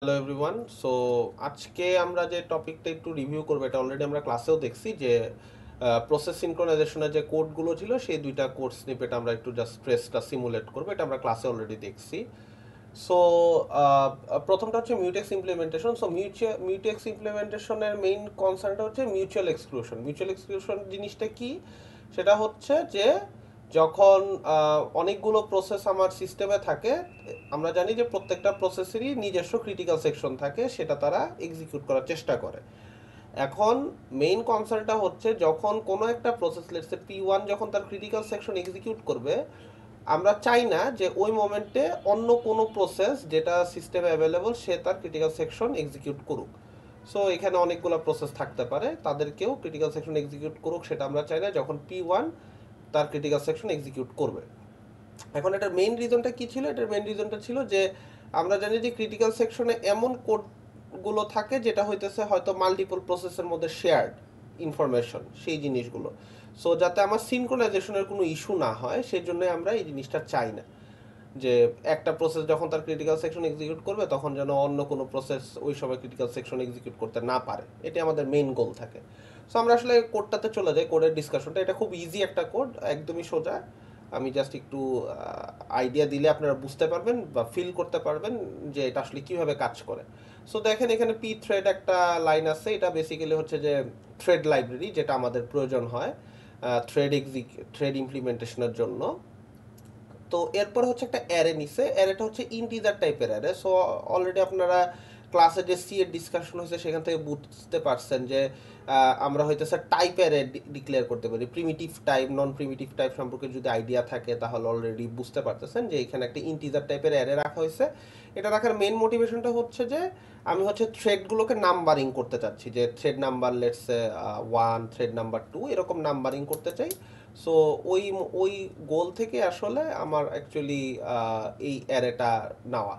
Hello everyone. So আজকে আমরা যে টপিকটা একটু রিভিউ করবো, এটা অলরেডি আমরা ক্লাসেও দেখছি যে প্রসেস সিনক্রোনাইজেশনের যে কোডগুলো ছিল সেই দুইটা কোড স্নিপেট আমরা একটু জাস্ট স্ট্রেসটা সিমুলেট করবো, এটা আমরা ক্লাসে অলরেডি দেখছি। সো প্রথমটা হচ্ছে মিউটেক্স ইমপ্লিমেন্টেশন। সো মিউটেক্স ইমপ্লিমেন্টেশনের মেইন কনসার্নটা হচ্ছে মিউচুয়াল এক্সক্লুশন। মিউচুয়াল এক্সক্লুশন জিনিসটা কি? সেটা হচ্ছে যে যখন অনেকগুলো প্রসেস আমার সিস্টেমে থাকে, আমরা জানি যে প্রত্যেকটা প্রসেসেরই নিজস্ব ক্রিটিক্যাল সেকশন থাকে, সেটা তারা এক্সিকিউট করার চেষ্টা করে। এখন মেইন কনসার্নটা হচ্ছে যখন কোনো একটা প্রসেস, লেটস সে P1 যখন তার ক্রিটিক্যাল সেকশন এক্সিকিউট করবে, আমরা চাই না যে ওই মোমেন্টে অন্য কোনো প্রসেস যেটা সিস্টেমে অ্যাভেলেবল সে তার ক্রিটিক্যাল সেকশন এক্সিকিউট করুক। সো এখানে অনেকগুলো প্রসেস থাকতে পারে, তাদেরকেও ক্রিটিক্যাল সেকশন এক্সিকিউট করুক সেটা আমরা চাই না যখন P1 তার ক্রিটিক্যাল সেকশন এক্সিকিউট করবে। এখন এটার মেইন রিজনটা কি ছিল? এটার মেইন রিজনটা ছিল যে আমরা জানি যে ক্রিটিক্যাল সেকশনে এমন কোডগুলো থাকে যেটা হইতেছে হয়তো মাল্টিপল প্রসেসের মধ্যে শেয়ার্ড ইনফরমেশন, সেই জিনিসগুলো। সো যাতে আমার সিনক্রোনাইজেশনের কোনো ইস্যু না হয় সেই জন্য আমরা এই জিনিসটা চাই না যে একটা প্রসেস যখন তার ক্রিটিক্যাল সেকশন এক্সিকিউট করবে তখন যেন অন্য কোনো প্রসেস ওই সময় ক্রিটিক্যাল সেকশন এক্সিকিউট করতে না পারে। এটি আমাদের মেইন গোল থাকে। সো আমরা আসলে কোডটাতে চলে যাই, কোডের ডিসকাশনটা। এটা খুব ইজি একটা কোড, একদমই সোজা। আমি জাস্ট একটু আইডিয়া দিলে আপনারা বুঝতে পারবেন বা ফিল করতে পারবেন যে এটা আসলে কীভাবে কাজ করে। সো দেখেন এখানে পি থ্রেড একটা লাইন আছে, এটা বেসিক্যালি হচ্ছে যে থ্রেড লাইব্রেরি যেটা আমাদের প্রয়োজন হয় থ্রেড ইমপ্লিমেন্টেশনের জন্য। তো এরপর হচ্ছে একটা অ্যারে নিছে, অ্যারেটা হচ্ছে ইন্টিজার টাইপের অ্যারে। সো অলরেডি আপনারা ক্লাসে যে সি এর ডিসকাশন হয়েছে সেখান থেকে বুঝতে পারছেন যে আমরা হইতেছে টাইপ অ্যারে ডিক্লেয়ার করতে পারি। প্রিমিটিভ টাইপ, নন প্রিমিটিভ টাইপ সম্পর্কে যদি আইডিয়া থাকে তাহলে অলরেডি বুঝতে পারতেছেন যে এখানে একটা ইন্টিজার টাইপের অ্যারে রাখা হয়েছে। এটা রাখার মেইন মোটিভেশনটা হচ্ছে যে আমি হচ্ছে থ্রেডগুলোকে নাম্বারিং করতে চাচ্ছি, যে thread number let's 1, thread number 2 এরকম নাম্বারিং করতে চাই। সো ওই ওই গোল থেকে আসলে আমার অ্যাকচুয়ালি এই অ্যারেটা নেওয়া।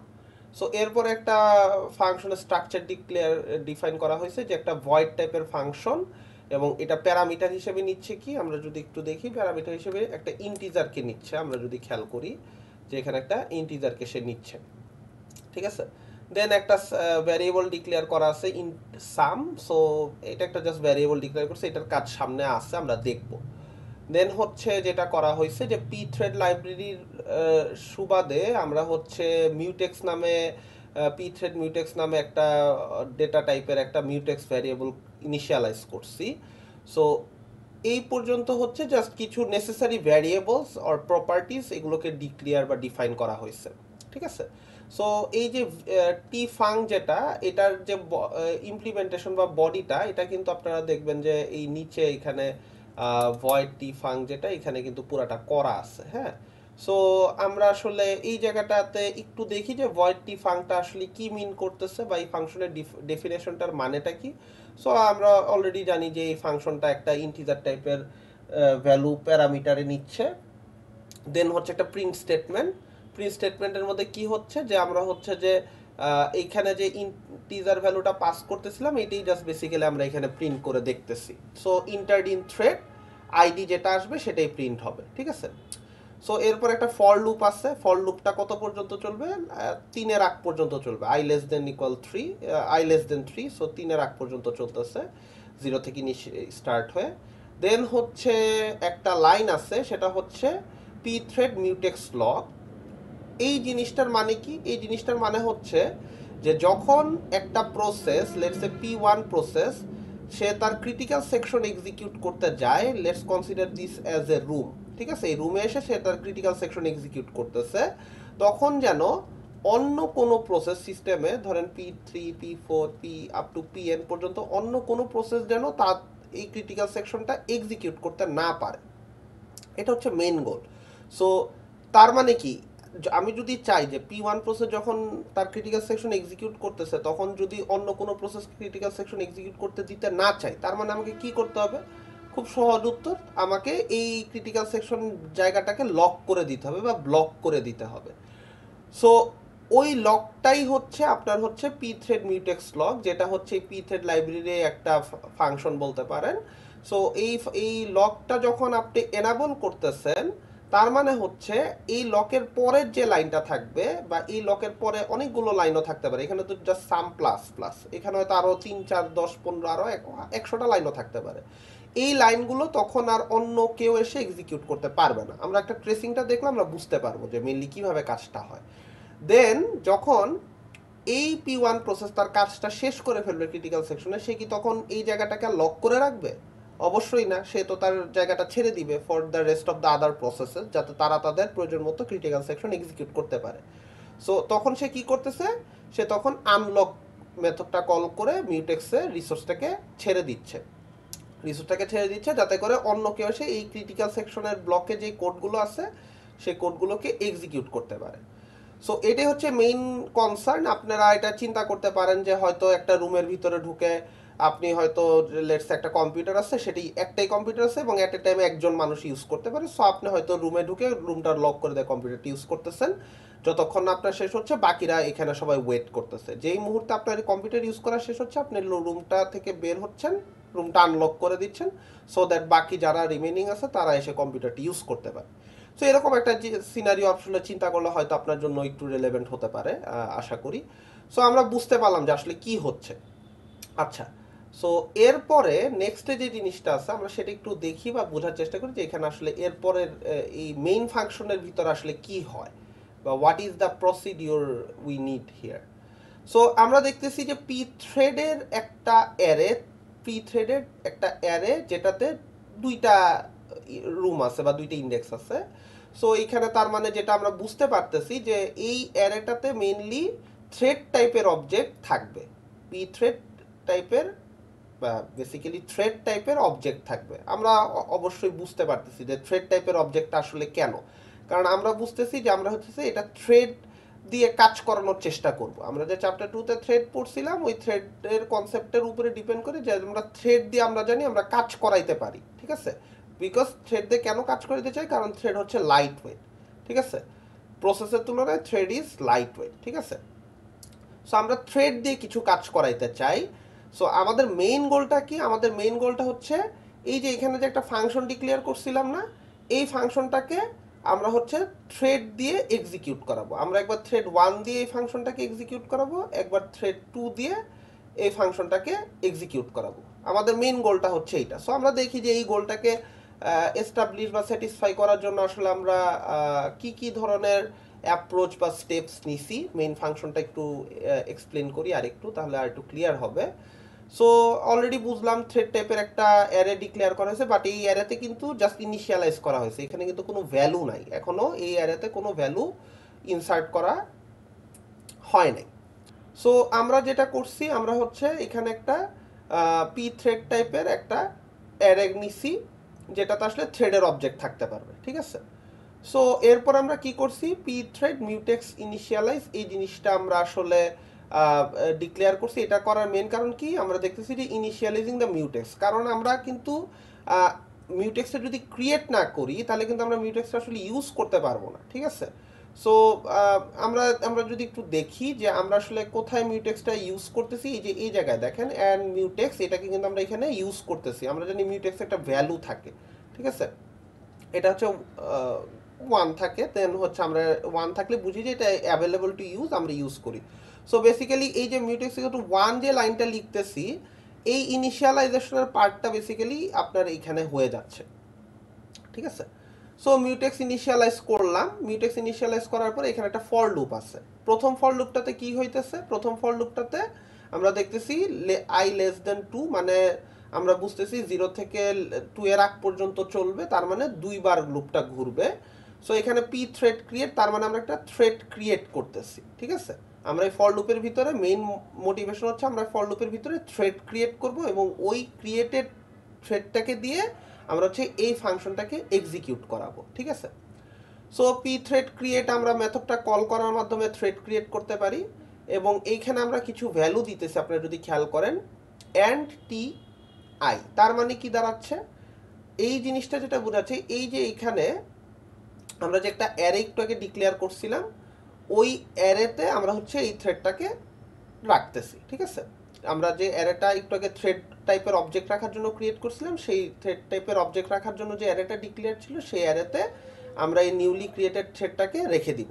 সো এরপর একটা ফাংশনের স্ট্রাকচার ডিফাইন করা হয়েছে যে একটা ভয়েড টাইপের ফাংশন, এবং এটা প্যারামিটার হিসেবে নিচ্ছে কি, আমরা যদি একটু দেখি, প্যারামিটার হিসেবে একটা ইন্টিজারকে নিচ্ছে। আমরা যদি খেয়াল করি যে এখানে একটা ইন্টিজারকে সে নিচ্ছে, ঠিক আছে। দেন একটা ভ্যারিয়েবল ডিক্লেয়ার করা আছে ইন্ট সাম। সো এটা একটা জাস্ট ভ্যারিয়েবল ডিক্লেয়ার করছে, এটার কাজ সামনে আসছে, আমরা দেখব। দেন হচ্ছে যেটা করা হয়েছে যে পি থ্রেড লাইব্রেরির সুবাদে আমরা হচ্ছে মিউটেক্স নামে, পি থ্রেড মিউটেক্স নামে একটা ডেটা টাইপের একটা মিউটেক্স ভ্যারিয়েবল ইনিশিয়ালাইজ করছি। সো এই পর্যন্ত হচ্ছে জাস্ট কিছু নেসেসারি ভ্যারিয়েবলস অর প্রপার্টিস এগুলোকে ডিক্লেয়ার বা ডিফাইন করা হয়েছে, ঠিক আছে। সো এই যে টি ফাং যেটা, এটার যে ইমপ্লিমেন্টেশন বা বডিটা, এটা কিন্তু আপনারা দেখবেন যে এই নিচে এখানে ভয়েড টি ফাং যেটা এখানে কিন্তু পুরাটা করা আছে, হ্যাঁ। সো আমরা আসলে এই জায়গাটাতে একটু দেখি যে ভয়েড টি ফাংটা আসলে কি মিন করতেছে বা এই ফাংশনের ডেফিনেশনটার মানেটা কি। সো আমরা অলরেডি জানি যে এই ফাংশনটা একটা ইন্টিজার টাইপের ভ্যালু প্যারামিটারে নিচ্ছে। দেন হচ্ছে একটা প্রিন্ট স্টেটমেন্ট। প্রিন্ট স্টেটমেন্টের মধ্যে কি হচ্ছে যে আমরা হচ্ছে যে এইখানে যে ইন্টিজার ভ্যালুটা পাস করতেছিলাম এটাই জাস্ট বেসিক্যালি আমরা এখানে প্রিন্ট করে দেখতেছি। So entered in thread ID যেটা আসবে সেটাই প্রিন্ট হবে, ঠিক আছে। সো এরপর একটা ফর লুপ আছে। ফর লুপটা কত পর্যন্ত চলবে? 3-এর আগ পর্যন্ত চলবে। I less than equal 3, I less than 3। So 3-এর আগ পর্যন্ত চলতেছে, 0 থেকে স্টার্ট হয়ে। দেন হচ্ছে একটা লাইন আছে, সেটা হচ্ছে পি থ্রেড মিউটেক্স লগ। এই জিনিসটার মানে কি? এই জিনিসটার মানে হচ্ছে যে যখন একটা process, let's a P1 process, সে তার ক্রিটিক্যাল সেকশন এক্সিকিউট করতে যায়, let's consider this as a room, ঠিক আছে। এই রুমে এসে সে তার ক্রিটিক্যাল সেকশন এক্সিকিউট করতেছে, তখন যেন অন্য কোনো প্রসেস সিস্টেমে, ধরেন P3, P4, P up to Pn পর্যন্ত অন্য কোনো প্রসেস যেন তার এই ক্রিটিক্যাল সেকশনটা এক্সিকিউট করতে না পারে। এটা হচ্ছে মেইন গোল। সো তার মানে কি, আমি যদি চাই যে P1 প্রসেস যখন তার ক্রিটিক্যাল সেকশন এক্সিকিউট করতেছে তখন যদি অন্য কোনো প্রসেস ক্রিটিক্যাল সেকশন এক্সিকিউট করতে দিতে না চাই, তার মানে আমাকে কি করতে হবে? খুব সহজ উত্তর, আমাকে এই ক্রিটিক্যাল সেকশন জায়গাটাকে লক করে দিতে হবে বা ব্লক করে দিতে হবে। সো ওই লকটাই হচ্ছে আপনার হচ্ছে পি থ্রেড মিউটেক্স লক, যেটা হচ্ছে পি থ্রেড লাইব্রেরির একটা ফাংশন বলতে পারেন। সো এই লকটা যখন আপনি এনাবল করতেছেন তার মানে হচ্ছে এই লকের পরের যে লাইনটা থাকবে বা এই লকের পরে অনেকগুলো লাইনও থাকতে পারে, এখানে তো জাস্ট সাম প্লাস প্লাস, এখানে হয়তো আরো 3 4 10 15 আরো 100টা লাইনও থাকতে পারে। এই লাইনগুলো তখন আর অন্য কেউ এসে এক্সিকিউট করতে পারবে না। আমরা একটা ট্রেসিংটা দেখলে আমরা বুঝতে পারবো যে মেনলি কিভাবে কাজটা হয়। দেন যখন এই P1 প্রসেস তার কাজটা শেষ করে ফেলবে ক্রিটিক্যাল সেকশনে, সে কি তখন এই জায়গাটাকে লক করে রাখবে? অবশ্যই না, সে তো তার জায়গাটা ছেড়ে দিবে for the rest of the other processes, যাতে তারা তাদের প্রয়োজন মতো ক্রিটিক্যাল সেকশন এক্সিকিউট করতে পারে। সো তখন সে কি করতেছে, সে তখন আনলক মেথডটা কল করে মিউটেক্সে রিসোর্সটাকে ছেড়ে দিচ্ছে যাতে করে অন্য কেউ এসে এই ক্রিটিক্যাল সেকশনের ব্লকে যে কোডগুলো আছে সেই কোডগুলোকে এক্সিকিউট করতে পারে। সো এটাই হচ্ছে মেইন কনসার্ন। আপনারা এটা চিন্তা করতে পারেন যে হয়তো একটা রুমের ভিতরে ঢুকে আপনি হয়তো লেটস একটা কম্পিউটার আছে, সেটি একটাই কম্পিউটার আছে এবং অ্যাট এ টাইমে একজন মানুষ ইউজ করতে পারে। সো আপনি হয়তো রুমে ঢুকে রুমটা লক করে দেয় কম্পিউটারটি ইউজ করতেছেন, যতক্ষণ না আপনার শেষ হচ্ছে বাকিরা এখানে সবাই ওয়েট করতেছে। যেই মুহূর্তে আপনার কম্পিউটার ইউজ করা শেষ হচ্ছে আপনি রুমটা থেকে বের হচ্ছেন, রুমটা আনলক করে দিচ্ছেন, সো দ্যাট বাকি যারা রিমেনিং আছে তারা এসে কম্পিউটারটি ইউজ করতে পারে। সো এরকম একটা সিনারিও আসলে চিন্তা করলে হয়তো আপনার জন্য একটু রেলেভেন্ট হতে পারে, আশা করি। সো আমরা বুঝতে পারলাম যে আসলে কি হচ্ছে। আচ্ছা, সো এরপরে নেক্সটে যে জিনিসটা আছে আমরা সেটা একটু দেখি বা বোঝার চেষ্টা করি যে এখানে আসলে এরপরের এই মেইন ফাংশনের ভিতরে আসলে কি হয় বা what is the procedure we need here. So আমরা দেখতেছি যে পি থ্রেডের একটা অ্যারে যেটাতে দুইটা রুম আছে বা দুইটা ইন্ডেক্স আছে। সো এইখানে তার মানে যেটা আমরা বুঝতে পারতেছি যে এই অ্যারেটাতে মেইনলি থ্রেড টাইপের অবজেক্ট থাকবে, পি থ্রেড টাইপের বা বেসিক্যালি থ্রেড টাইপের অবজেক্ট থাকবে। আমরা অবশ্যই বুঝতে পারতেছি যে থ্রেড টাইপের অবজেক্ট আসলে কেন, কারণ আমরা বুঝতেছি যে আমরা হচ্ছে এটা থ্রেড দিয়ে কাজ করানোর চেষ্টা করব। আমরা যে চ্যাপ্টার 2 তে থ্রেড পড়ছিলাম ওই থ্রেডের কনসেপ্টের উপরে ডিপেন্ড করে যে আমরা থ্রেড দিয়ে আমরা জানি আমরা কাজ করাইতে পারি, ঠিক আছে। বিকজ থ্রেড দিয়ে কেন কাজ করাইতে চাই, কারণ থ্রেড হচ্ছে লাইট ওয়েট, ঠিক আছে। প্রসেসের তুলনায় থ্রেড ইজ লাইট ওয়েট, ঠিক আছে। সো আমরা থ্রেড দিয়ে কিছু কাজ করাইতে চাই। সো আমাদের মেইন গোলটা কি, আমাদের মেইন গোলটা হচ্ছে এই যে এখানে যে একটা ফাংশন ডিক্লেয়ার করছিলাম না, এই ফাংশনটাকে আমরা হচ্ছে থ্রেড দিয়ে এক্সিকিউট করাবো। আমরা একবার থ্রেড 1 দিয়ে এই ফাংশনটাকে এক্সিকিউট করাবো, একবার থ্রেড 2 দিয়ে এই ফাংশনটাকে এক্সিকিউট করাবো। আমাদের মেইন গোলটা হচ্ছে এইটা। সো আমরা দেখি যে এই গোলটাকে এস্টাবলিশ বা স্যাটিসফাই করার জন্য আসলে আমরা কি কি ধরনের অ্যাপ্রোচ বা স্টেপস নিছি। মেইন ফাংশনটা একটু এক্সপ্লেন করি আর একটু, তাহলে আর একটু ক্লিয়ার হবে। সো অলরেডি বুঝলাম থ্রেড টাইপের একটা অ্যারে ডিক্লেয়ার করা হয়েছে, বাট এই অ্যারেতে কিন্তু জাস্ট ইনিশিয়ালাইজ করা হয়েছে, এখানে কিন্তু কোনো ভ্যালু নাই, এখনো এই অ্যারেতে কোনো ভ্যালু ইনসার্ট করা হয় নাই। সো আমরা যেটা করছি, আমরা হচ্ছে এখানে একটা পি থ্রেড টাইপের একটা অ্যারে নিছি যেটাতে আসলে থ্রেডের অবজেক্ট থাকতে পারবে, ঠিক আছে। সো এরপর আমরা কি করছি, পি থ্রেড মিউটেক্স ইনিশিয়ালাইজ এই জিনিসটা আমরা আসলে ডিক্লেয়ার করছি। এটা করার মেন কারণ কি, আমরা দেখতেছি যে ইনিশিয়ালাইজিং দ্য মিউটেক্স, কারণ আমরা কিন্তু মিউটেক্সটা যদি ক্রিয়েট না করি তাহলে কিন্তু আমরা মিউটেক্সটা আসলে ইউজ করতে পারবো না, ঠিক আছে। সো আমরা যদি একটু দেখি যে আমরা আসলে কোথায় মিউটেক্সটা ইউজ করতেছি, এই যে এই জায়গায় দেখেন অ্যান্ড মিউটেক্স, এটাকে কিন্তু আমরা এখানে ইউজ করতেছি। আমরা জানি মিউটেক্স একটা ভ্যালু থাকে, ঠিক আছে। এটা হচ্ছে 1 থাকে, দেন হচ্ছে আমরা 1 থাকলে বুঝি যে এটা অ্যাভেলেবল টু ইউজ, আমরা ইউজ করি। সো বেসিক্যালি এই যে মিউটেক্স ইকুয়াল টু 1 যে লাইনটা লিখতেছি, এই ইনিশিয়ালাইজেশনের পার্টটা বেসিক্যালি আপনার এইখানে হয়ে যাচ্ছে, ঠিক আছে। সো মিউটেক্স ইনিশিয়ালাইজ করলাম, মিউটেক্স ইনিশিয়ালাইজ করার পর এখানে একটা ফর লুপ আছে। প্রথম ফর লুপটাতে কি হইতেছে, প্রথম ফর লুপটাতে আমরা দেখতেছি i লেস দেন 2, মানে আমরা বুঝতেছি 0 থেকে 2 এর আগ পর্যন্ত চলবে, তার মানে দুইবার লুপটা ঘুরবে। সো এখানে পি থ্রেড ক্রিয়েট, তার মানে আমরা একটা থ্রেড ক্রিয়েট করতেছি, ঠিক আছে। আমরা এই ফর লুপের ভিতরে মেইন মোটিভেশন হচ্ছে আমরা ফর লুপের ভিতরে থ্রেড ক্রিয়েট করব এবং ওই ক্রিয়েটেড থ্রেডটাকে দিয়ে আমরা হচ্ছে এই ফাংশনটাকে এক্সিকিউট করাবো, ঠিক আছে। সো পি থ্রেড ক্রিয়েট আমরা মেথডটা কল করার মাধ্যমে থ্রেড ক্রিয়েট করতে পারি এবং এইখানে আমরা কিছু ভ্যালু দিতেছি, আপনারা যদি খেয়াল করেন অ্যান্ড টি আই, তার মানে কি দাঁড়াচ্ছে, এই জিনিসটা যেটা বোঝাচ্ছে এই যে এইখানে আমরা যে একটা অ্যারে একটু আগে ডিক্লেয়ার করছিলাম, ওই অ্যারেতে আমরা হচ্ছে এই থ্রেডটাকে রাখতেছি, ঠিক আছে। আমরা যে অ্যারেটা একটু আগে থ্রেড টাইপের অবজেক্ট রাখার জন্য ক্রিয়েট করছিলাম, সেই থ্রেড টাইপের অবজেক্ট রাখার জন্য যে অ্যারেটা ডিক্লেয়ার ছিল সেই অ্যারেতে আমরা এই নিউলি ক্রিয়েটেড থ্রেডটাকে রেখে দিব।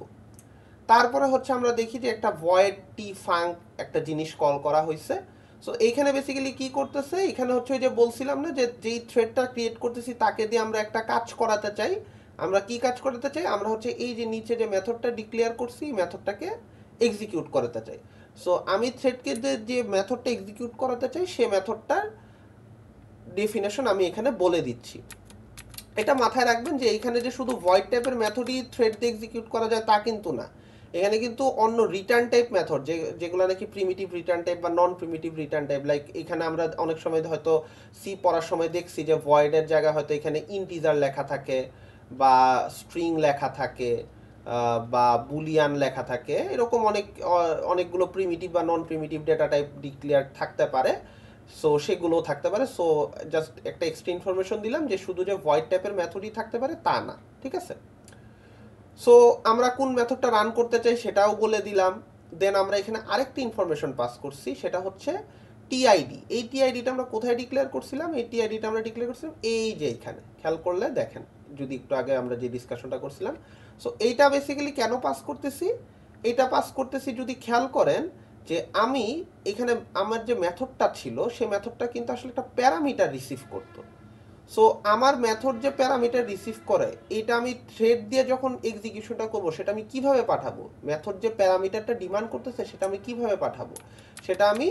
তারপরে হচ্ছে আমরা দেখি যে একটা ভয়েড টি ফাঙ্ক একটা জিনিস কল করা হয়েছে। সো এইখানে বেসিক্যালি কি করতেছে, এখানে হচ্ছে ওই যে বলছিলাম না যে যেই থ্রেডটা ক্রিয়েট করতেছি তাকে দিয়ে আমরা একটা কাজ করাতে চাই। আমরা কি কাজ করাতে চাই, আমরা হচ্ছে এই যে নিচে যে মেথডটা ডিক্লেয়ার করছি এই মেথডটাকে এক্সিকিউট করাতে চাই। সো আমি থ্রেডকে যে মেথডটা এক্সিকিউট করাতে চাই সে মেথডটার ডেফিনেশন আমি এখানে বলে দিচ্ছি। এটা মাথায় রাখবেন যে এখানে যে শুধু ভয়েড টাইপের মেথডই থ্রেড দিয়ে এক্সিকিউট করা যায় তা কিন্তু না, এখানে কিন্তু অন্য রিটার্ন টাইপ মেথড যেগুলো নাকি প্রিমিটিভ রিটার্ন টাইপ বা নন প্রিমিটিভ রিটার্ন টাইপ, লাইক এখানে আমরা অনেক সময় হয়তো সি পড়ার সময় দেখছি যে ভয়েডের জায়গায় হয়তো এখানে ইন্টিজার লেখা থাকে বা স্ট্রিং লেখা থাকে বা বুলিয়ান লেখা থাকে, এরকম অনেকগুলো প্রিমিটিভ বা নন প্রিমিটিভ ডেটা টাইপ ডিক্লেয়ার থাকতে পারে। সো সেগুলোও থাকতে পারে। সো জাস্ট একটা এক্সট্রা ইনফরমেশন দিলাম যে শুধু যে ভয়েড টাইপের মেথডই থাকতে পারে তা না, ঠিক আছে। সো আমরা কোন মেথডটা রান করতে চাই সেটাও বলে দিলাম। দেন আমরা এখানে আরেকটি ইনফরমেশন পাস করছি, সেটা হচ্ছে টিআইডি। এই টিআইডিটা আমরা কোথায় ডিক্লেয়ার করছিলাম, এই টিআইডিটা আমরা ডিক্লেয়ার করছিলাম এই যে এখানে, খেয়াল করলে দেখেন যদি একটু আগে আমরা যে ডিসকাশনটা করছিলাম। সো এইটা বেসিক্যালি কেন পাস করতেছি, এটা পাস করতেছি যদি খেয়াল করেন যে আমি এখানে আমার যে মেথডটা ছিল সে মেথডটা কিন্তু আসলে একটা প্যারামিটার রিসিভ করতো। সো আমার মেথড যে প্যারামিটার রিসিভ করে এটা আমি থ্রেড দিয়ে যখন এক্সিকিউশনটা করব সেটা আমি কিভাবে পাঠাবো, মেথড যে প্যারামিটারটা ডিমান্ড করতেছে সেটা আমি কিভাবে পাঠাবো, সেটা আমি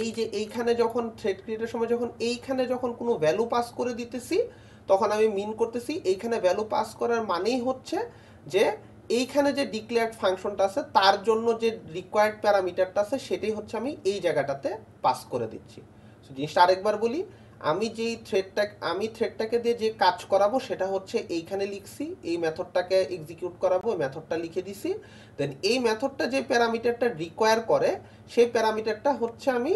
এই যে এইখানে যখন থ্রেড ক্রিয়েটের সময় যখন এইখানে যখন কোনো ভ্যালু পাস করে দিতেছি তখন আমি মিন করতেছি এইখানে ভ্যালু পাস করার মানেই হচ্ছে যে এইখানে যে ডিক্লেয়ার্ড ফাংশনটা আছে তার জন্য যে রিকোয়ার্ড প্যারামিটারটা আছে সেটাই হচ্ছে আমি এই জায়গাটাতে পাস করে দিচ্ছি। সো জিনিসটা আরেকবার বলি, আমি থ্রেডটাকে দিয়ে যে কাজ করাবো সেটা হচ্ছে এইখানে লিখছি, এই মেথডটাকে এক্সিকিউট করাবো, ওই মেথডটা লিখে দিছি। দেন এই মেথডটা যে প্যারামিটারটা রিকোয়ার করে সেই প্যারামিটারটা হচ্ছে আমি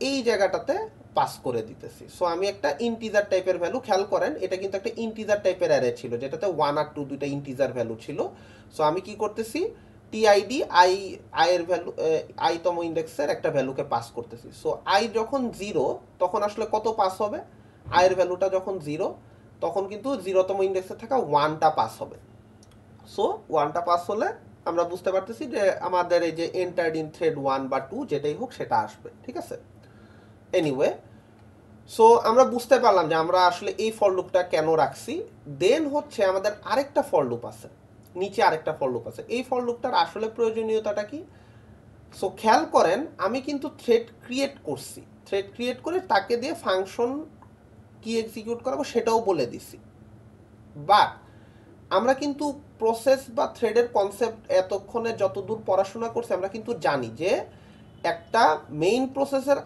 এই জায়গাটাতে পাস করে দিতেছি। সো আমি একটা ইন্টিজার টাইপের ভ্যালু, খেয়াল করেন এটা কিন্তু একটা ইন্টিজার টাইপের অ্যারে ছিল যেটাতে 1 আর 2 দুইটা ইন্টিজার ভ্যালু ছিল। সো আমি কি করতেছি, টিআইডি আই এর ভ্যালু তম ইন্ডেক্সের একটা ভ্যালুকে পাস করতেছি। সো আই যখন 0 তখন আসলে কত পাস হবে, আই এর ভ্যালুটা যখন 0 তখন কিন্তু 0তম ইন্ডেক্সে থাকা 1টা পাস হবে। সো 1টা পাস হলে আমরা বুঝতে পারতেছি যে আমাদের এই যে এন্টার্ড ইন থ্রেড 1 বা 2 যেটাই হোক সেটা আসবে, ঠিক আছে। এনিওয়ে, সো আমরা বুঝতে পারলাম যে আমরা আসলে এই ফর লুপটা কেন রাখছি। দেন হচ্ছে আমাদের আরেকটা ফর লুপ আছে, নিচে আরেকটা ফর লুপ আছে। এই ফর লুপটার আসলে প্রয়োজনীয়তাটা কি, সো খেয়াল করেন আমি কিন্তু থ্রেড ক্রিয়েট করছি, থ্রেড ক্রিয়েট করে তাকে দিয়ে ফাংশন কি এক্সিকিউট করাবো সেটাও বলে দিছি। বাট আমরা কিন্তু প্রসেস বা থ্রেডের কনসেপ্ট এতক্ষণে যতদূর পড়াশোনা করছি আমরা কিন্তু জানি যে একটা মেইন প্রসেসের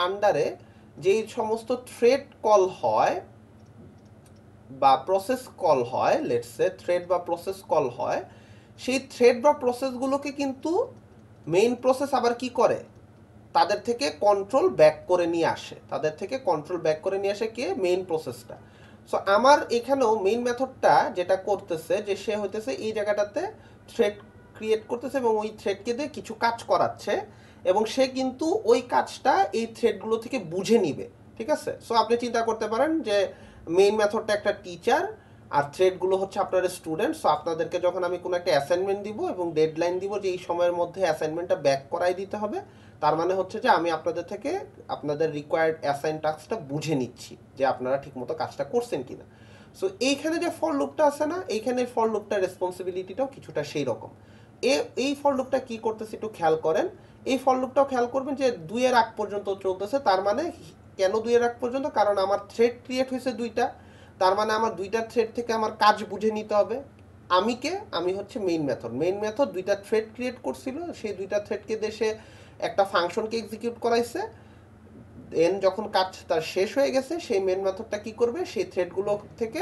আন্ডারে যেই সমস্ত থ্রেড কল হয় বা প্রসেস কল হয়, লেটস সে থ্রেড বা প্রসেস কল হয়, সেই থ্রেড বা প্রসেসগুলোকে কিন্তু মেইন প্রসেস আবার কি করে, তাদের থেকে কন্ট্রোল ব্যাক করে নিয়ে আসে, কে, মেইন প্রসেসটা। সো আমার এখানেও মেইন মেথডটা যেটা করতেছে যে সে হইতেছে এই জায়গাটাতে থ্রেড ক্রিয়েট করতেছে এবং ওই থ্রেডকে দিয়ে কিছু কাজ করাচ্ছে এবং সে কিন্তু ওই কাজটা এই থ্রেডগুলো থেকে বুঝে নিবে, ঠিক আছে। সো আপনি চিন্তা করতে পারেন যে মেইন মেথডটা একটা টিচার আর থ্রেডগুলো হচ্ছে আপনার স্টুডেন্ট। সো আপনাদেরকে যখন আমি কোনো একটা অ্যাসাইনমেন্ট দিব এবং ডেডলাইন দিব যে এই সময়ের মধ্যে অ্যাসাইনমেন্টটা ব্যাক করাই দিতে হবে, তার মানে হচ্ছে যে আমি আপনাদের থেকে আপনাদের রিকোয়ার্ড অ্যাসাইন টাস্কটা বুঝে নিচ্ছি যে আপনারা ঠিকমতো কাজটা করছেন কিনা। সো এইখানে যে ফর লুপটা আছে না, এইখানে ফর লুপটার রেসপন্সিবিলিটিটাও কিছুটা সেই রকম। এই ফর লুপটা কি করতেছে একটু খেয়াল করেন, এই ফর লুপটাও খেয়াল করবেন যে 2 এর আগ পর্যন্ত চলতেছে। তার মানে কেন 2 এর আগ পর্যন্ত, কারণ আমার থ্রেড ক্রিয়েট হয়েছে 2টা, তার মানে আমার 2টা থ্রেড থেকে আমার কাজ বুঝে নিতে হবে। আমি হচ্ছে মেইন মেথড 2টা থ্রেড ক্রিয়েট করছিল, সেই 2টা থ্রেডকে দেশে একটা ফাংশনকে এক্সিকিউট করাইছে। দেন যখন কাজ তার শেষ হয়ে গেছে সেই মেইন মেথডটা কি করবে, সেই থ্রেডগুলো থেকে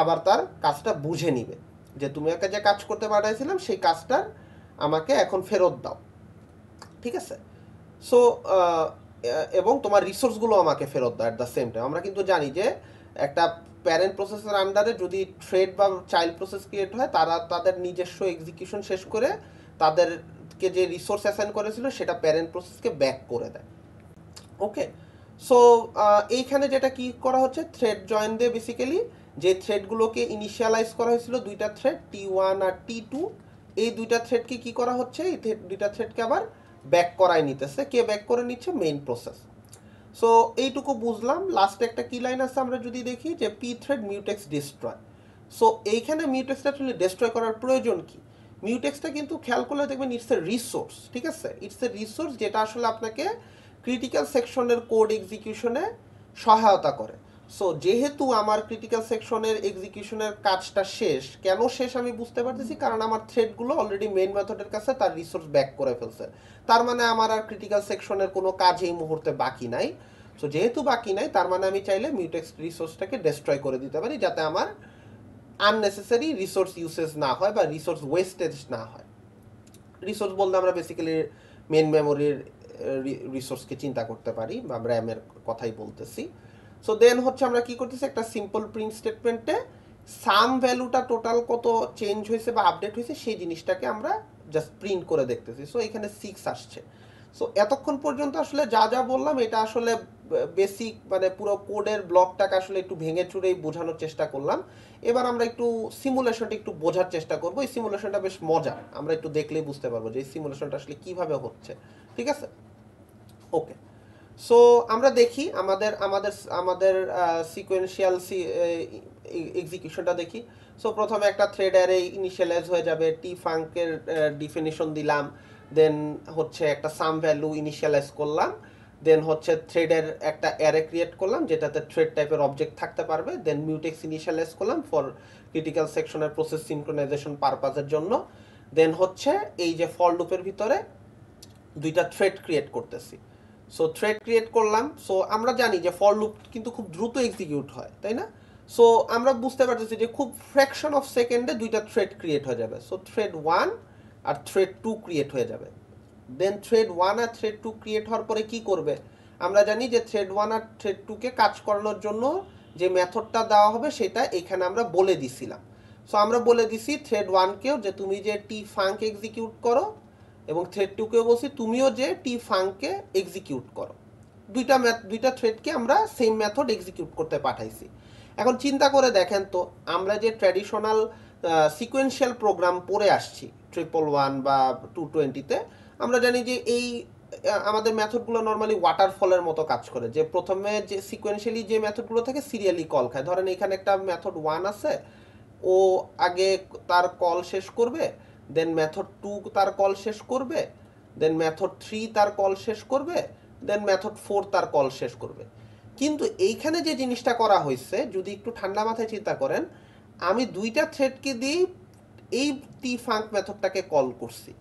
আবার তার কাজটা বুঝে নিবে যে তুমি একটা যে কাজ করতে পাঠাইছিলাম সেই কাজটা আমাকে এখন ফেরত দাও, ঠিক আছে। সো এবং তোমার রিসোর্সগুলো আমাকে ফেরত দাও অ্যাট দ্য সেম টাইম। আমরা কিন্তু জানি যে একটা প্যারেন্ট প্রসেসের আন্ডারে যদি থ্রেড বা চাইল্ড প্রসেস ক্রিয়েট হয় তারা তাদের নিজস্ব এক্সিকিউশন শেষ করে তাদেরকে যে রিসোর্স অ্যাসাইন করেছিল সেটা প্যারেন্ট প্রসেসকে ব্যাক করে দেয়, ওকে। সো এইখানে যেটা কি করা হচ্ছে, থ্রেড জয়েন দিয়ে বেসিক্যালি যে থ্রেডগুলোকে ইনিশিয়ালাইজ করা হয়েছিল দুইটা থ্রেড T1 আর T2, এই দুইটা থ্রেডকে কি করা হচ্ছে, এই দুইটা থ্রেডকে আবার ব্যাক করাই নিতেছে। কে ব্যাক করে নিচ্ছে? Main process. সো এইটুকু বুঝলাম। লাস্টে একটা কি লাইন আছে আমরা যদি দেখি যে P thread mutex destroy. So এইখানে মিউটেক্সটা আসলে ডিস্ট্রয় করার প্রয়োজন কি? মিউটেক্সটা কিন্তু খেয়াল করলে দেখবেন ইটস এ রিসোর্স, ঠিক আছে? ইটস এ রিসোর্স যেটা আসলে আপনাকে ক্রিটিক্যাল সেকশনের কোড এক্সিকিউশনে সহায়তা করে। সো যেহেতু আমার ক্রিটিক্যাল সেকশনের এক্সিকিউশনের কাজটা শেষ, কেন শেষ আমি বুঝতে পারতেছি, কারণ আমার থ্রেডগুলো অলরেডি মেইন মেথডের কাছে তার রিসোর্স ব্যাক করে ফেলছে। তার মানে আমার আর ক্রিটিক্যাল সেকশনের কোনো কাজ এই মুহূর্তে বাকি নাই। সো যেহেতু বাকি নাই, তার মানে আমি চাইলে মিউটেক্স রিসোর্সটাকে ডেস্ট্রয় করে দিতে পারি, যাতে আমার আননেসেসারি রিসোর্স ইউসেজ না হয় বা রিসোর্স ওয়েস্টেজ না হয়। রিসোর্স বলতে আমরা বেসিক্যালি মেন মেমোরির রিসোর্সকে চিন্তা করতে পারি, বা র্যামের কথাই বলতেছি। সো দেন হচ্ছে আমরা কি করতেছি, একটা সিম্পল প্রিন্ট স্টেটমেন্টে সাম ভ্যালুটা টোটাল কত চেঞ্জ হয়েছে বা আপডেট হয়েছে সেই জিনিসটাকে আমরা জাস্ট প্রিন্ট করে দেখতেছি। সো এখানে 6 আসছে। সো এতক্ষণ পর্যন্ত আসলে যা যা বললাম এটা আসলে বেসিক, মানে পুরো কোডের ব্লকটাকে আসলে একটু ভেঙে চুরেই বোঝানোর চেষ্টা করলাম। এবার আমরা একটু সিমুলেশনটা একটু বোঝার চেষ্টা করব। এই সিমুলেশনটা বেশ মজা, আমরা একটু দেখলেই বুঝতে পারবো যে এই সিমুলেশনটা আসলে কিভাবে হচ্ছে, ঠিক আছে? ওকে, সো আমরা দেখি আমাদের আমাদের আমাদের সিকোয়েন্সিয়াল এক্সিকিউশনটা দেখি। সো প্রথমে একটা থ্রেড অ্যারে ইনিশিয়ালাইজ হয়ে যাবে, টি ফাঙ্কের ডিফিনিশন দিলাম, দেন হচ্ছে একটা সাম ভ্যালু ইনিশিয়ালাইজ করলাম, দেন হচ্ছে থ্রেডের একটা অ্যারে ক্রিয়েট করলাম যেটাতে থ্রেড টাইপের অবজেক্ট থাকতে পারবে, দেন মিউটেক্স ইনিশিয়ালাইজ করলাম ফর ক্রিটিক্যাল সেকশনের প্রসেস সিনক্রোনাইজেশন পারপাসের জন্য, দেন হচ্ছে এই যে ফর লুপের ভিতরে দুইটা থ্রেড ক্রিয়েট করতেছি। সো থ্রেড ক্রিয়েট করলাম। সো আমরা জানি যে ফর লুপ কিন্তু খুব দ্রুত এক্সিকিউট হয়, তাই না? সো আমরা বুঝতে পারতেছি যে খুব ফ্র্যাকশন অফ সেকেন্ডে দুইটা থ্রেড ক্রিয়েট হয়ে যাবে। সো থ্রেড 1 আর থ্রেড 2 ক্রিয়েট হয়ে যাবে। দেন থ্রেড 1 আর থ্রেড 2 ক্রিয়েট হওয়ার পরে কি করবে? আমরা জানি যে থ্রেড 1 আর থ্রেড 2 কে কাজ করানোর জন্য যে মেথডটা দেওয়া হবে সেটা এখানে আমরা বলে দিছিলাম। সো আমরা বলে দিছি থ্রেড 1 কেও যে তুমি যে টি ফাঙ্ক এক্সিকিউট করো, এবং থ্রেড 2 কেও বলছি তুমিও যে টি ফাঙ্ককে এক্সিকিউট করো। দুইটা থ্রেডকে আমরা সেম মেথড এক্সিকিউট করতে পাঠাইছি। এখন চিন্তা করে দেখেন তো, আমরা যে ট্র্যাডিশনাল সিকোয়েন্সিয়াল প্রোগ্রাম পড়ে আসছি 111 বা 220-তে, আমরা জানি যে এই আমাদের মেথডগুলো নর্মালি ওয়াটারফলের মতো কাজ করে, যে প্রথমে যে সিকোয়েন্সিয়ালি যে মেথডগুলো থাকে সিরিয়ালি কল খায়। ধরেন এখানে একটা মেথড 1 আছে, ও আগে তার কল শেষ করবে, দেন মেথড 2 তার কল শেষ করবে, দেন মেথড 3 তার কল শেষ করবে, দেন মেথড 4 তার কল শেষ করবে। কিন্তু এইখানে যে জিনিসটা করা হয়েছে, যদি একটু ঠান্ডা মাথায় চিন্তা করেন, আমি দুইটা থ্রেডকে দিয়ে এই টি ফাঙ্ক মেথডটাকে কল করছি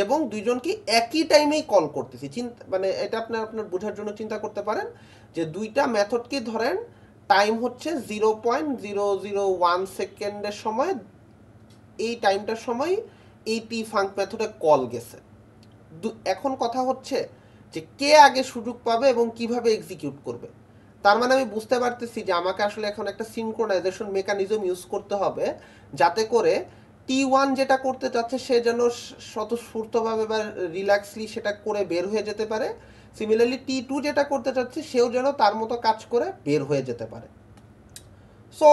এবং দুইজনকে একই টাইমেই কল করতেছি। মানে এটা আপনার আপনার বোঝার জন্য চিন্তা করতে পারেন যে দুইটা মেথডকে ধরেন টাইম হচ্ছে 0.001 সেকেন্ডের সময়, এই টাইমটার সময় এই টি ফাঙ্ক মেথডে কল গেছে। এখন কথা হচ্ছে যে কে আগে সুযোগ পাবে এবং কিভাবে এক্সিকিউট করবে। তার মানে আমি বুঝতে পারতেছি যে আমাকে আসলে এখন একটা সিনক্রোনাইজেশন মেকানিজম ইউজ করতে হবে, যাতে করে T1 যেটা করতে চাচ্ছে সে যেন স্বতঃস্ফূর্তভাবে বা রিল্যাক্সলি সেটা করে বের হয়ে যেতে পারে। সিমিলারলি T2 যেটা করতে চাচ্ছে সেও যেন তার মতো কাজ করে বের হয়ে যেতে পারে। সো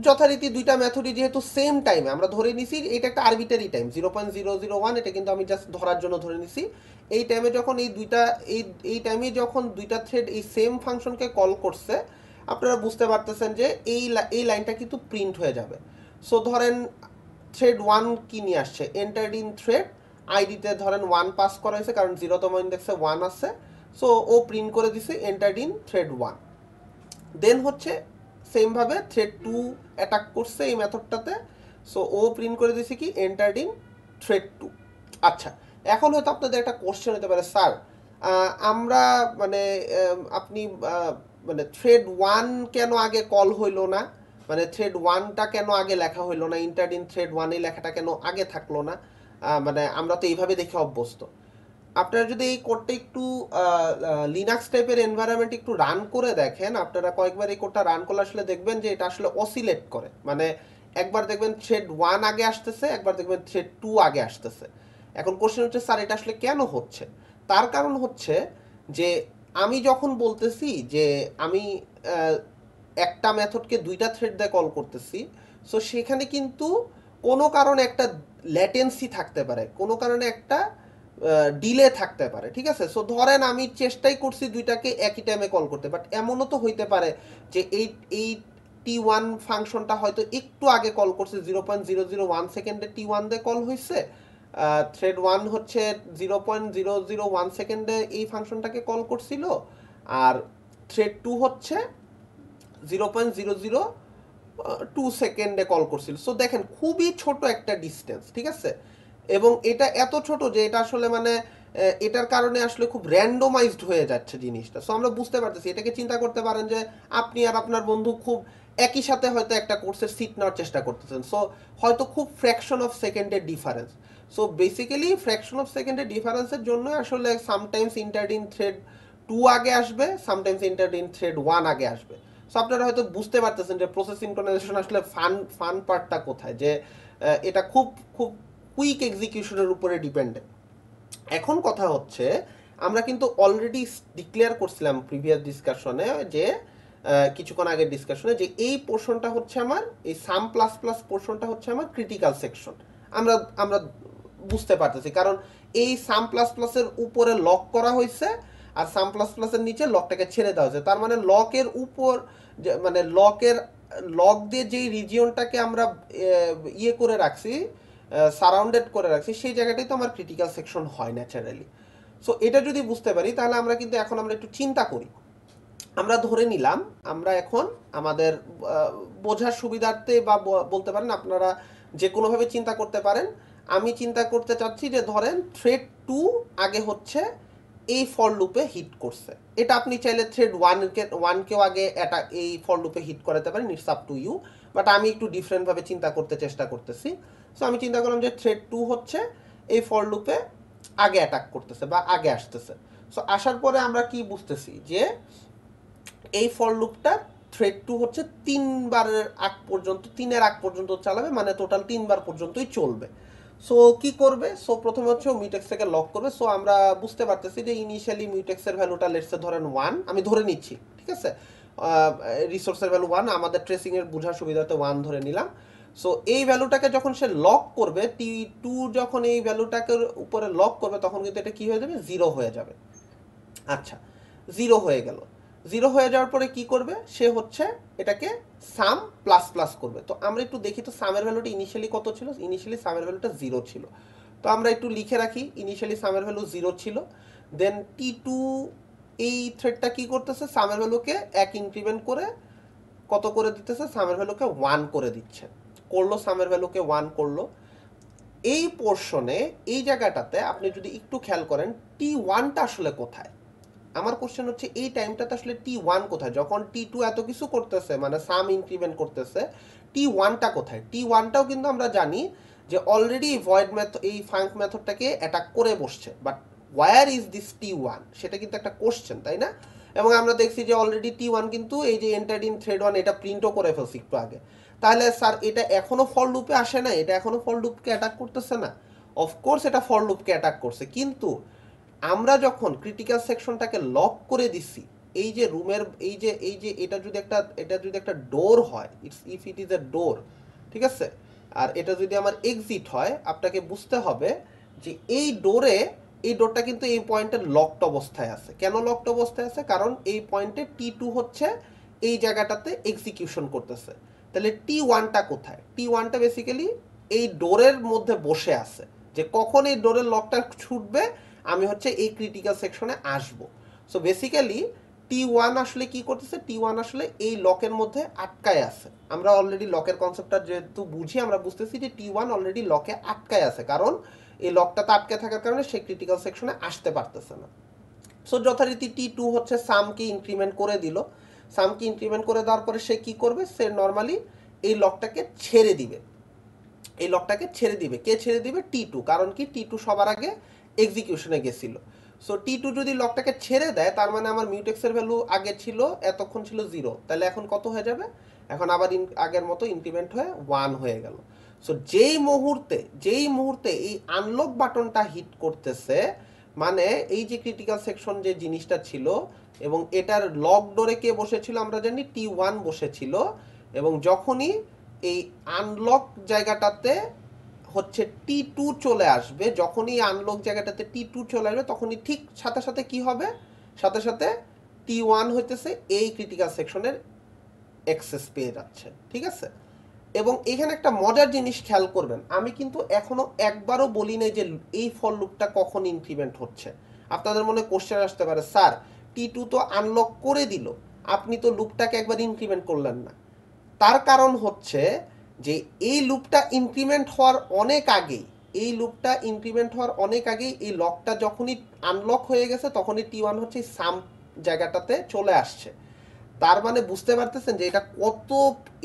যথারীতি দুইটা মেথডই যেহেতু সেম টাইমে, আমরা ধরে নিছি এটা একটা আরবিটারি টাইম 0.001, এটা কিন্তু আমি জাস্ট ধরার জন্য ধরে নিছি। এই টাইমে যখন এই টাইমে যখন দুইটা থ্রেড এই সেম ফাংশনকে কল করছে, আপনারা বুঝতে পারতেছেন যে এই লাইনটা কিন্তু প্রিন্ট হয়ে যাবে। সো ধরেন থ্রেড 1 কি নিয়ে আসছে, এন্টার্ড ইন থ্রেড আইডিতে ধরেন 1 পাস করা হয়েছে কারণ 0তম ইন্ডেক্সে 1 আছে। সো ও প্রিন্ট করে দিছে এন্টার্ড ইন থ্রেড 1। দেন হচ্ছে সেমভাবে থ্রেড 2 অ্যাটাক করছে এই মেথডটাতে। সো ও প্রিন্ট করে দিয়েছে কি এন্টার্ড ইন থ্রেড 2। আচ্ছা, এখন হয়তো আপনাদের একটা কোশ্চেন হতে পারে, স্যার আমরা মানে আপনি মানে থ্রেড 1 কেন আগে কল হইলো না, মানে থ্রেড 1টা কেন আগে লেখা হইলো না, এন্টার্ড ইন থ্রেড 1 এই লেখাটা কেন আগে থাকলো না? মানে আমরা তো এইভাবে দেখে অভ্যস্ত। আপনারা যদি এই কোডটা একটু লিনাক্স টাইপের এনভায়রনমেন্ট একটু রান করে দেখেন, আপনারা কয়েকবার এই কোডটা রান করলে আসলে দেখবেন যে এটা আসলে অসিলেট করে। মানে একবার দেখবেন থ্রেড 1 আগে আসতেছে, একবার দেখবেন থ্রেড 2 আগে আসতেছে। এখন কোশ্চেন হচ্ছে, স্যার এটা আসলে কেন হচ্ছে? তার কারণ হচ্ছে যে আমি যখন বলতেছি যে আমি একটা মেথডকে দুইটা থ্রেড দিয়ে কল করতেছি, সো সেখানে কিন্তু কোনো কারণে একটা ল্যাটেন্সি থাকতে পারে, কোনো কারণে একটা ডিলে থাকতে পারে, ঠিক আছে? সো ধরেন আমি চেষ্টাই করছি দুইটাকে একই টাইমে কল করতে, বাট এমনও তো হইতে পারে যে এই T1 ফাংশনটা হয়তো একটু আগে কল করছে, 0.001 সেকেন্ডে T1 দিয়ে কল হয়েছে, থ্রেড 1 হচ্ছে 0.001 সেকেন্ডে এই ফাংশনটাকে কল করছিল, আর থ্রেড 2 হচ্ছে 0.002 সেকেন্ডে কল করছিল। সো দেখেন খুবই ছোট একটা ডিস্টেন্স, ঠিক আছে? এবং এটা এত ছোট যে এটা আসলে মানে এটার কারণে আসলে খুব র্যান্ডোমাইজড হয়ে যাচ্ছে জিনিসটা। সো আমরা বুঝতে পারতেছি, এটাকে চিন্তা করতে পারেন যে আপনি আর আপনার বন্ধু খুব একই সাথে হয়তো একটা কোর্সের সিট নেওয়ার চেষ্টা করতেছেন, সো হয়তো খুব ফ্র্যাকশন অফ সেকেন্ডের difference. So basically fraction of সেকেন্ডের ডিফারেন্সের জন্য আসলে সামটাইমস ইন্টারডিন থ্রেড 2 আগে আসবে, সামটাইমস ইন্টারডিন থ্রেড 1 আগে আসবে। সো আপনারা হয়তো বুঝতে পারতেছেন যে প্রসেস সিনক্রোনাইজেশন আসলে ফান পার্টটা কোথায়, যে এটা খুব খুব কুইক এক্সিকিউশনের উপরে ডিপেন্ডেন্ট। এখন কথা হচ্ছে আমরা কিন্তু অলরেডি ডিক্লেয়ার করছিলাম প্রিভিয়াস ডিসকাশনে যে কিছুক্ষণ আগের ডিসকাশনে যে এই পোর্শনটা হচ্ছে আমার, এই সাম প্লাস প্লাস পোর্শনটা হচ্ছে আমার ক্রিটিক্যাল সেকশন। আমরা আমরা বুঝতে পারতেছি কারণ এই সাম প্লাস প্লাসের উপরে লক করা হয়েছে আর সাম প্লাস প্লাসের নিচে লকটাকে ছেড়ে দেওয়া হয়েছে। তার মানে লকের উপর মানে লক দিয়ে যেই রিজিয়নটাকে আমরা ইয়ে করে রাখছি, সারাউন্ডেড করে রাখছি, সেই জায়গাটাই তো আমার ক্রিটিক্যাল সেকশন হয় ন্যাচারালি। সো এটা যদি বুঝতে পারি তাহলে আমরা কিন্তু এখন আমরা একটু চিন্তা করি। আমরা ধরে নিলাম আমরা এখন আমাদের বোঝার সুবিধার্থে বা বলতে পারেন আপনারা যে কোনোভাবে চিন্তা করতে পারেন। আমি চিন্তা করতে চাচ্ছি যে ধরেন থ্রেড 2 আগে হচ্ছে এই ফর লুপে হিট করছে, এটা আপনি চাইলে থ্রেড 1কেও আগে এটা এই ফর লুপে হিট করাতে পারেন, it's up to you, but আমি একটু ডিফারেন্টভাবে চিন্তা করতে চেষ্টা করতেছি। সো আমি চিন্তা করলাম যে থ্রেড 2 হচ্ছে এই ফর লুপে আগে অ্যাটাক করতেছে বা আগে আসতেছে। সো আসার পরে আমরা কি বুঝতেছি যে এই ফর লুপটা থ্রেড 2 হচ্ছে 3 বারের আগ পর্যন্ত, 3-এর আগ পর্যন্ত চালাবে, মানে টোটাল 3 বার পর্যন্তই চলবে। সো কি করবে? সো প্রথমে হচ্ছে মিউটেক্স থেকে লক করবে। সো আমরা বুঝতে পারতেছি যে ইনিশিয়ালি মিউটেক্সের ভ্যালুটা লেটসে ধরেন 1, আমি ধরে নিচ্ছি, ঠিক আছে? রিসোর্সের ভ্যালু 1, আমাদের ট্রেসিং এর বোঝার সুবিধাতে 1 ধরে নিলাম। সো এই ভ্যালুটাকে যখন সে লক করবে, T2 যখন এই ভ্যালুটাকে উপরে লক করবে তখন কিন্তু এটা কি হয়ে যাবে? 0 হয়ে যাবে। আচ্ছা, 0 হয়ে গেল। 0 হয়ে যাওয়ার পরে কি করবে? সে হচ্ছে এটাকে সাম প্লাস প্লাস করবে। তো আমরা একটু দেখি তো সামের ভ্যালুটা ইনিশিয়ালি কত ছিল। ইনিশিয়ালি সামের ভ্যালুটা 0 ছিল। তো আমরা একটু লিখে রাখি, ইনিশিয়ালি সামের ভ্যালু 0 ছিল। দেন T2 এই থ্রেডটা কি করতেছে? সামের ভ্যালুকে 1 ইনক্রিমেন্ট করে কত করে দিতেছে? সামের ভ্যালুকে 1 করে দিচ্ছে। করলো, সামের ভ্যালুকে 1 করলো। এই পোর্শনে এই জায়গাটাতে আপনি যদি একটু খেয়াল করেন T1টা আসলে কোথায়? আমার কোশ্চেন হচ্ছে এই টাইমটাতে আসলে T1 কোথায়? যখন T2 এত কিছু করতেছে, মানে সাম ইনক্রিমেন্ট করতেছে, T1টা কোথায়? T1টাও কিন্তু আমরা জানি যে অলরেডি ভয়েড মেথড, এই ফাঙ্ক মেথডটাকে অ্যাটাক করে বসছে, but where is this T1? সেটা কিন্তু একটা কোশ্চেন, তাই না? এবং আমরা দেখছি যে অলরেডি T1 কিন্তু এই যে এন্টার্ড ইন থ্রেড 1 এটা প্রিন্টও করে ফেলছি একটু আগে। তাহলে স্যার এটা এখনো ফর লুপে আসে না? এটা এখনো ফর লুপকে অ্যাটাক করতেছে না? অফকোর্স এটা ফর লুপকে অ্যাটাক করছে, কিন্তু আমরা যখন ক্রিটিক্যাল সেকশনটাকে লক করে দিছি, এই যে রুমের এই যে এটা যদি একটা ডোর হয়, ইফ ইট ইজ এ ডোর, ঠিক আছে, আর এটা যদি আমার এক্সিট হয়, আপনাকে বুঝতে হবে যে এই ডোরটা কিন্তু এই পয়েন্টে লকড অবস্থায় আছে। কেন লকড অবস্থায় আছে? কারণ এই পয়েন্টে T2 হচ্ছে এই জায়গাটাতে এক্সিকিউশন করতেছে। তাহলে T1টা কোথায়? T1টা বেসিক্যালি এই ডোরের মধ্যে বসে আছে, যে কখন এই ডোরের লকটা ছুটবে আমি হচ্ছে এই ক্রিটিক্যাল সেকশনে আসব। সো বেসিক্যালি T1 আসলে কি করতেছে? T1 আসলে এই লকের মধ্যে আটকায় আছে। আমরা অলরেডি লকের কনসেপ্টটা যেহেতু বুঝি, আমরা বুঝতেছি যে T1 অলরেডি লকে আটকায় আছে, কারণ এই লকটাতে আটকে থাকার কারণে সে ক্রিটিক্যাল সেকশনে আসতে পারতেছে না। সো যথারীতি T2 হচ্ছে সামকে ইনক্রিমেন্ট করে দিল। সামকে ইনক্রিমেন্ট করে দেওয়ার পরে সে কি করবে? সে নর্মালি এই লকটাকে ছেড়ে দিবে। এই লকটাকে ছেড়ে দিবে। কে ছেড়ে দিবে? T2। কারণ কি? T2 সবার আগে এক্সিকিউশনে গেছিল। সো T2 যদি লকটাকে ছেড়ে দেয়, তার মানে আমার মিউটেক্সের ভ্যালু আগে ছিল, এতক্ষণ ছিল 0, তাহলে এখন কত হয়ে যাবে? এখন আবার আগের মতো ইনক্রিমেন্ট হয়ে 1 হয়ে গেল। সো যেই মুহূর্তে এই আনলক বাটনটা হিট করতেছে, মানে এই যে ক্রিটিক্যাল সেকশন যে জিনিসটা ছিল এবং এটার লক ডোরে কে বসেছিল আমরা জানি T1 বসেছিল, এবং যখনই এই আনলক জায়গাটাতে হচ্ছে T2 চলে আসবে, যখনই আনলক জায়গাটাতে T2 চলে আসবে তখনই ঠিক সাথে সাথে কি হবে, সাথে সাথে T1 হইতেছে এই ক্রিটিক্যাল সেকশনের অ্যাক্সেস পেয়ে যাচ্ছে। ঠিক আছে, এবং এখানে একটা মজার জিনিস খেয়াল করবেন, আমি কিন্তু এখনো একবারও বলি নাই যে এই ফর লুপটা কখন ইনক্রিমেন্ট হচ্ছে। আপনাদের মনে কোশ্চেন আসতে পারে, স্যার T2 তো আনলক করে দিল, আপনি তো লুপটাকে একবার ইনক্রিমেন্ট করলেন না। তার কারণ হচ্ছে যে এই লুপটা ইনক্রিমেন্ট হওয়ার অনেক আগেই, এই লুপটা ইনক্রিমেন্ট হওয়ার অনেক আগেই এই লকটা যখনই আনলক হয়ে গেছে তখনই T1 হচ্ছে সাম জায়গাটাতে চলে আসছে। তার মানে বুঝতে পারতেছেন যে এটা কত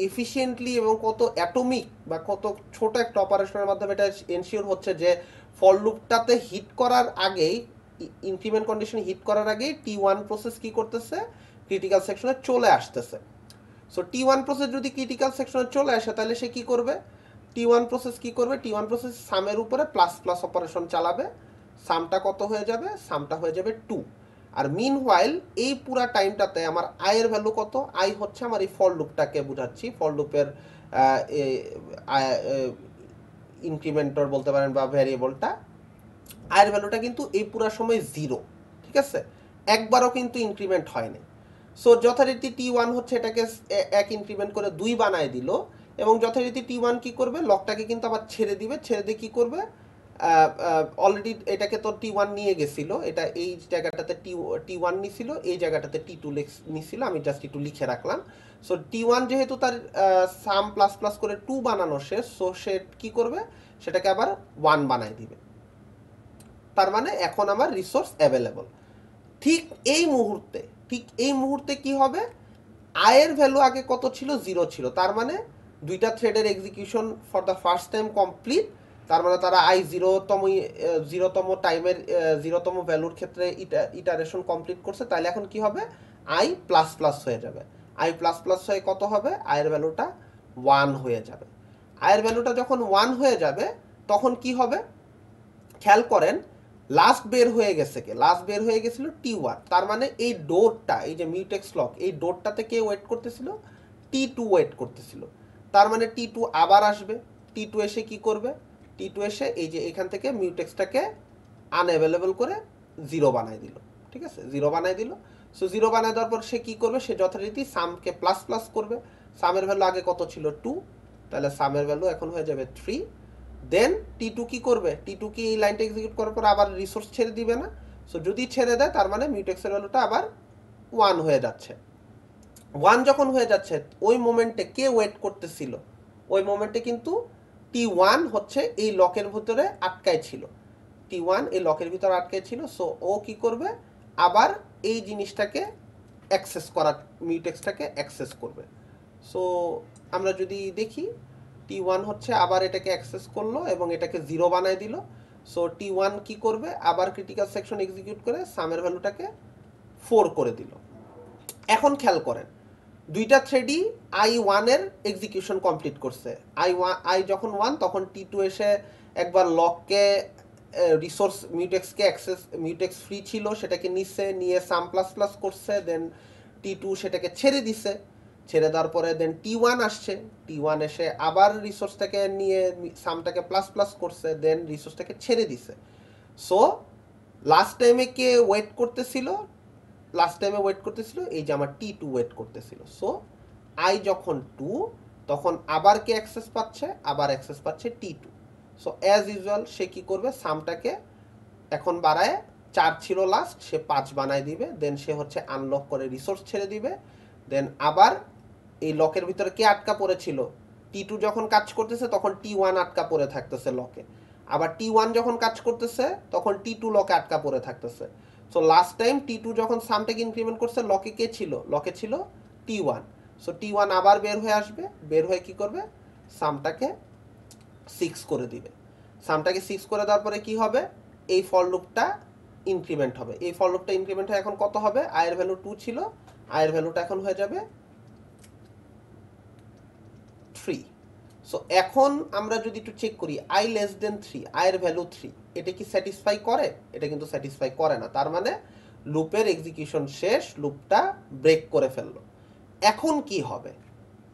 এফিশিয়েন্টলি এবং কত অ্যাটমিক বা কত ছোট একটা অপারেশনের মাধ্যমে এটা এনশিওর হচ্ছে যে ফর লুপটাতে হিট করার আগেই, ইনক্রিমেন্ট কন্ডিশন হিট করার আগেই T1 প্রসেস কি করতেছে, ক্রিটিক্যাল সেকশনে চলে আসতেছে। সো T1 প্রসেস যদি ক্রিটিক্যাল সেকশনে চলে আসে তাহলে সে কি করবে, T1 প্রসেস কি করবে, T1 প্রসেস সামের উপরে প্লাস প্লাস অপারেশন চালাবে, সামটা কত হয়ে যাবে, সামটা হয়ে যাবে 2। আর মিন হোয়াইল এই পুরা টাইমটাতে আমার আয়ের ভ্যালু কত, আই হচ্ছে আমার এই ফর লুপটাকে বুঝাচ্ছি, ফর লুপের ইনক্রিমেন্টর বলতে পারেন বা ভ্যারিয়েবলটা, আয়ের ভ্যালুটা কিন্তু এই পুরা সময় 0। ঠিক আছে, একবারও কিন্তু ইনক্রিমেন্ট হয়নি। সো যথারীতি T1 হচ্ছে এটাকে এক ইনক্রিমেন্ট করে 2 বানায় দিল, এবং যথারীতি T1 কি করবে, লকটাকে কিন্তু আবার ছেড়ে দিবে, ছেড়ে দিয়ে কি করবে, অলরেডি এটাকে তো T1 নিয়ে গেছিল, এটা এই জায়গাটাতে T1 নিছিল, এই জায়গাটাতে T2 নিছিল, আমি জাস্ট একটু লিখে রাখলাম। সো T1 যেহেতু তার সাম প্লাস প্লাস করে 2 বানানো শেষ, সো সে কি করবে, সেটাকে আবার 1 বানায় দিবে। তার মানে এখন আমার রিসোর্স অ্যাভেলেবল। ঠিক এই মুহূর্তে, ঠিক এই মুহূর্তে কি হবে, আয়ের ভ্যালু আগে কত ছিল, 0 ছিল, তার মানে দুইটা থ্রেডের execution for the first time complete, তার মানে তারা আই 0তম টাইমের 0তম ভ্যালুর ক্ষেত্রে ইটারেশন কমপ্লিট করছে, তাহলে এখন কি হবে, আই প্লাস প্লাস হয়ে যাবে, আই প্লাস প্লাস হয়ে কত হবে, আয়ের ভ্যালুটা 1 হয়ে যাবে। আয়ের ভ্যালুটা যখন 1 হয়ে যাবে তখন কি হবে, খেয়াল করেন, লাস্ট বের হয়ে গেছে কে, লাস্ট বের হয়ে গেছিল T1, তার মানে এই ডোরটা, এই যে মিউটেক্স লক, এই ডোরটাতে কে ওয়েট করতেছিল, T2 ওয়েট করতেছিল। তার মানে T2 আবার আসবে, T2 এসে কি করবে, T2 এসে এই যে এখান থেকে মিউটেক্সটাকে আনঅ্যাভেলেবল করে 0 বানাই দিল। ঠিক আছে, 0 বানাই দিল। সো 0 বানাই দেওয়ার পর সে কি করবে, সে যথারীতি সামকে প্লাস প্লাস করবে, সামের ভ্যালু আগে কত ছিল 2, তাহলে সামের ভ্যালু এখন হয়ে যাবে 3। দেন T2 কি করবে, T2 কি এই লাইনটা এক্সিকিউট করার পর আবার রিসোর্স ছেড়ে দিবে না, সো যদি ছেড়ে দেয় তার মানে মিউটেক্সের ভ্যালুটা আবার 1 হয়ে যাচ্ছে। 1 যখন হয়ে যাচ্ছে ওই মোমেন্টে কে ওয়েট করতেছিল, ওই মোমেন্টে কিন্তু T1 হচ্ছে এই লকের ভিতরে আটকায় ছিল, T1 এই লকের ভিতরে আটকায় ছিল। সো ও কি করবে, আবার এই জিনিসটাকে অ্যাক্সেস করার, মিউটেক্সটাকে অ্যাক্সেস করবে। সো আমরা যদি দেখি T1 হচ্ছে আবার এটাকে অ্যাক্সেস করলো এবং এটাকে 0 বানায় দিল। সো T1 কি করবে, আবার ক্রিটিক্যাল সেকশন এক্সিকিউট করে সামের ভ্যালুটাকে 4 করে দিল। এখন খেয়াল করেন, দুইটা থ্রেডই I1 এর এক্সিকিউশন কমপ্লিট করছে, আই যখন 1 তখন T2 এসে একবার লককে রিসোর্স মিউটেক্সকে অ্যাক্সেস, মিউটেক্স ফ্রি ছিল সেটাকে নিচ্ছে, নিয়ে সাম প্লাস প্লাস করছে, দেন T2 সেটাকে ছেড়ে দিছে, ছেড়ে দেওয়ার পরে দেন T1 আসছে, T1 এসে আবার রিসোর্সটাকে নিয়ে সামটাকে প্লাস প্লাস করছে, দেন রিসোর্সটাকে ছেড়ে দিছে। সো লাস্ট টাইমে কে ওয়েট করতেছিল, লাস্ট টাইমে ওয়েট করতেছিল এই যে আমার T2 ওয়েট করতেছিল। সো আই যখন 2 তখন আবার কে অ্যাক্সেস পাচ্ছে, আবার অ্যাক্সেস পাচ্ছে T2। সো অ্যাজ ইউজুয়াল সে কি করবে, সামটাকে এখন বাড়ায়, 4 ছিল লাস্ট, সে 5 বানায় দিবে, দেন সে হচ্ছে আনলক করে রিসোর্স ছেড়ে দিবে, দেন আবার এই লকের ভিতরে কে আটকা পড়েছিল, T2 যখন কাজ করতেছে তখন T1 আটকা পড়ে থাকতেছে লকে, আবার T1 যখন কাজ করতেছে তখন T2 লকে আটকা পড়ে থাকতেছে। সো লাস্ট টাইম T2 যখন সামটাকে ইনক্রিমেন্ট করছে লকে কে ছিল, লকে ছিল T1। সো T1 আবার বের হয়ে আসবে, বের হয়ে কি করবে, সামটাকে 6 করে দিবে, সামটাকে 6 করে দেওয়ার পরে কি হবে, এই ফর লুপটা ইনক্রিমেন্ট হবে, এই ফর লুপটা ইনক্রিমেন্ট হয়ে এখন কত হবে, আয়ের ভ্যালু 2 ছিল, আয়ের ভ্যালুটা এখন হয়ে যাবে 3। সো এখন আমরা যদি একটু চেক করি আই লেস দেন 3, আয়ের ভ্যালু 3, এটা কি স্যাটিসফাই করে? এটা কিন্তু স্যাটিসফাই করে না। তার মানে লুপের এক্সিকিউশন শেষ, লুপটা ব্রেক করে ফেললো। এখন কি হবে?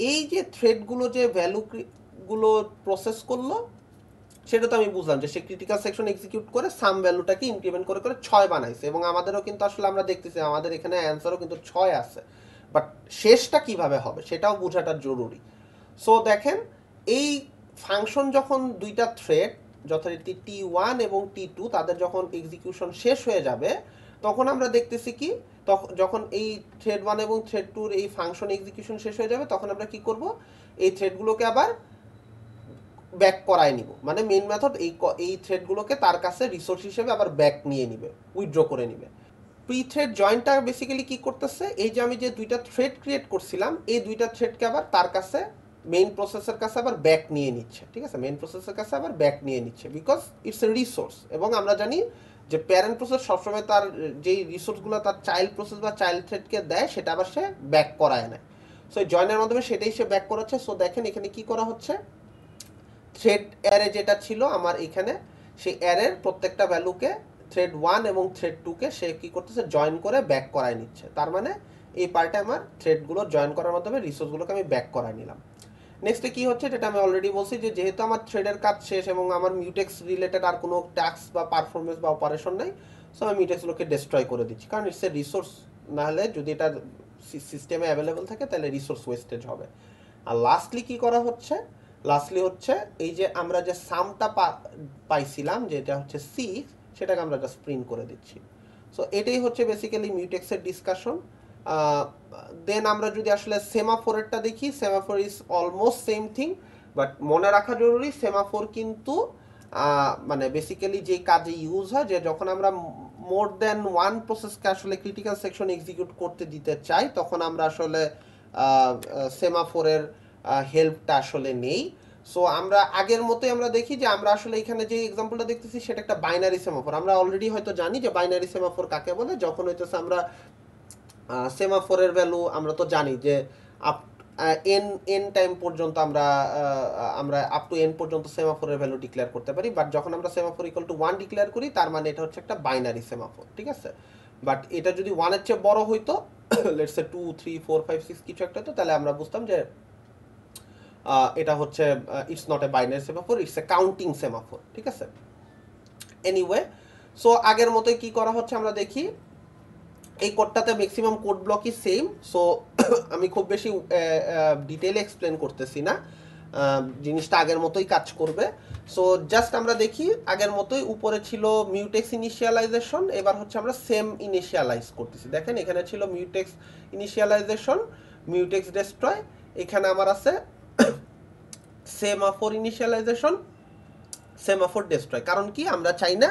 এই যে থ্রেডগুলো যে ভ্যালুগুলো প্রসেস করলো, সেটা তো আমি বুঝলাম যে সে ক্রিটিক্যাল সেকশন এক্সিকিউট করে সাম ভ্যালুটাকে ইনক্রিমেন্ট করে করে 6 বানাইছে, এবং আমাদেরও কিন্তু আসলে আমরা দেখতেছি আমাদের এখানে অ্যান্সারও কিন্তু 6 আছে, বাট শেষটা কিভাবে হবে সেটাও বোঝাটা জরুরি। সো দেখেন, এই ফাংশন যখন দুইটা থ্রেড যথারীতি T1 এবং T2 তাদের যখন এক্সিকিউশন শেষ হয়ে যাবে, তখন আমরা দেখতেছি কি, তখন যখন এই থ্রেড 1 এবং থ্রেড 2 এই ফাংশন এক্সিকিউশন শেষ হয়ে যাবে, তখন আমরা কি করব, এই থ্রেডগুলোকে আবার ব্যাক করায় নিব। মানে মেইন মেথড এই থ্রেডগুলোকে তার কাছে রিসোর্স হিসেবে আবার ব্যাক নিয়ে নিবে, উইথড্র করে নিবে। প্রি থ্রেড জয়েন্টটা বেসিক্যালি কি করতেছে, এই যে আমি যে দুইটা থ্রেড ক্রিয়েট করছিলাম, এই দুইটা থ্রেডকে আবার তার কাছে মেইন প্রসেসের কাছে আবার ব্যাক নিয়ে নিচ্ছে। ঠিক আছে, মেইন প্রসেসের কাছে আবার ব্যাক নিয়ে নিচ্ছে, বিকজ ইটস এ রিসোর্স। এবং আমরা জানি যে প্যারেন্ট প্রসেস সবসময় তার যেই রিসোর্সগুলো তার চাইল্ড প্রসেস বা চাইল্ড থ্রেডকে দেয়, সেটা আবার সে ব্যাক করায় নেয়। সো এই জয়েনের মাধ্যমে সেটাই সে ব্যাক করাচ্ছে। সো দেখেন এখানে কি করা হচ্ছে, থ্রেড অ্যারে যেটা ছিল আমার এখানে, সেই অ্যারের প্রত্যেকটা ভ্যালুকে থ্রেড 1 এবং থ্রেড 2কে সে কি করতেছে, জয়েন করে ব্যাক করায় নিচ্ছে। তার মানে এই পার্টে আমার থ্রেডগুলো জয়েন করার মাধ্যমে রিসোর্সগুলোকে আমি ব্যাক করায় নিলাম। নেক্সটে কি হচ্ছে, যেটা আমি অলরেডি বলছি, যে যেহেতু আমার থ্রেডের কাজ শেষ এবং আমার মিউটেক্স রিলেটেড আর কোনো টাস্ক বা পারফরমেন্স বা অপারেশন নেই, সো আমি মিউটেক্সগুলোকে ডিস্ট্রয় করে দিচ্ছি, কারণ ইটস এ রিসোর্স। না হলে যদি এটা সিস্টেমে অ্যাভেলেবল থাকে তাহলে রিসোর্স ওয়েস্টেজ হবে। আর লাস্টলি কি করা হচ্ছে, লাস্টলি হচ্ছে এই যে আমরা যে সামটা পাইছিলাম, যেটা হচ্ছে 6, সেটাকে আমরা জাস্ট প্রিন্ট করে দিচ্ছি। সো এটাই হচ্ছে বেসিক্যালি মিউটেক্সের ডিসকাশন। দেন আমরা যদি আসলে সেমাফোরেরটা দেখি, semaphore is almost same thing, but মনে রাখা জরুরি সেমাফোর কিন্তু মানে বেসিক্যালি যে কাজে ইউজ হয়, যে যখন আমরা মোর দেন ওয়ান প্রসেসকে আসলে ক্রিটিক্যাল সেকশন এক্সিকিউট করতে দিতে চাই, তখন আমরা আসলে সেমাফোরের হেল্পটা আসলে নেই। সো আমরা আগের মতোই আমরা দেখি যে আমরা আসলে এখানে যে এক্সাম্পলটা দেখতেছি সেটা একটা বাইনারি সেমাফোর। আমরা অলরেডি হয়তো জানি যে বাইনারি সেমাফোর কাকে বলে। যখন হইতেছে আমরা সেমাফোরের ভ্যালু আমরা তো জানি যে আপ এন টাইম পর্যন্ত আমরা আপ টু এন পর্যন্ত সেমাফোরের ভ্যালু ডিক্লেয়ার করতে পারি। বাট যখন আমরা সেমাফোর ইকুয়াল টু 1 ডিক্লেয়ার করি, তার মানে এটা হচ্ছে একটা বাইনারি সেমাফোর। ঠিক আছে, বাট এটা যদি 1 এর চেয়ে বড় হইতো, লেটস সে 2 3 4 5 6 কিছু একটা হতো, তাহলে আমরা বুঝতাম যে এটা হচ্ছে it's not a binary semaphore, it's a counting semaphore. ঠিক আছে, এনিওয়ে, সো আগের মতোই কি করা হচ্ছে আমরা দেখি। এই কোডটাতে ম্যাক্সিমাম কোড ব্লকই সেম। সো আমি খুব বেশি ডিটেইলে এক্সপ্লেন করতেছি না, জিনিসটা আগের মতোই কাজ করবে। সো জাস্ট আমরা দেখি আগের মতোই উপরে ছিল মিউটেক্স ইনিশিয়ালাইজেশন, এবার হচ্ছে আমরা সেম ইনিশিয়ালাইজ করতেছি। দেখেন এখানে ছিল মিউটেক্স ইনিশিয়ালাইজেশন, মিউটেক্স ডেস্ট্রয়, এখানে আমার আছে সেমাফোর ইনিশিয়ালাইজেশন, সেমাফোর ডেস্ট্রয়। কারণ কি, আমরা চাই না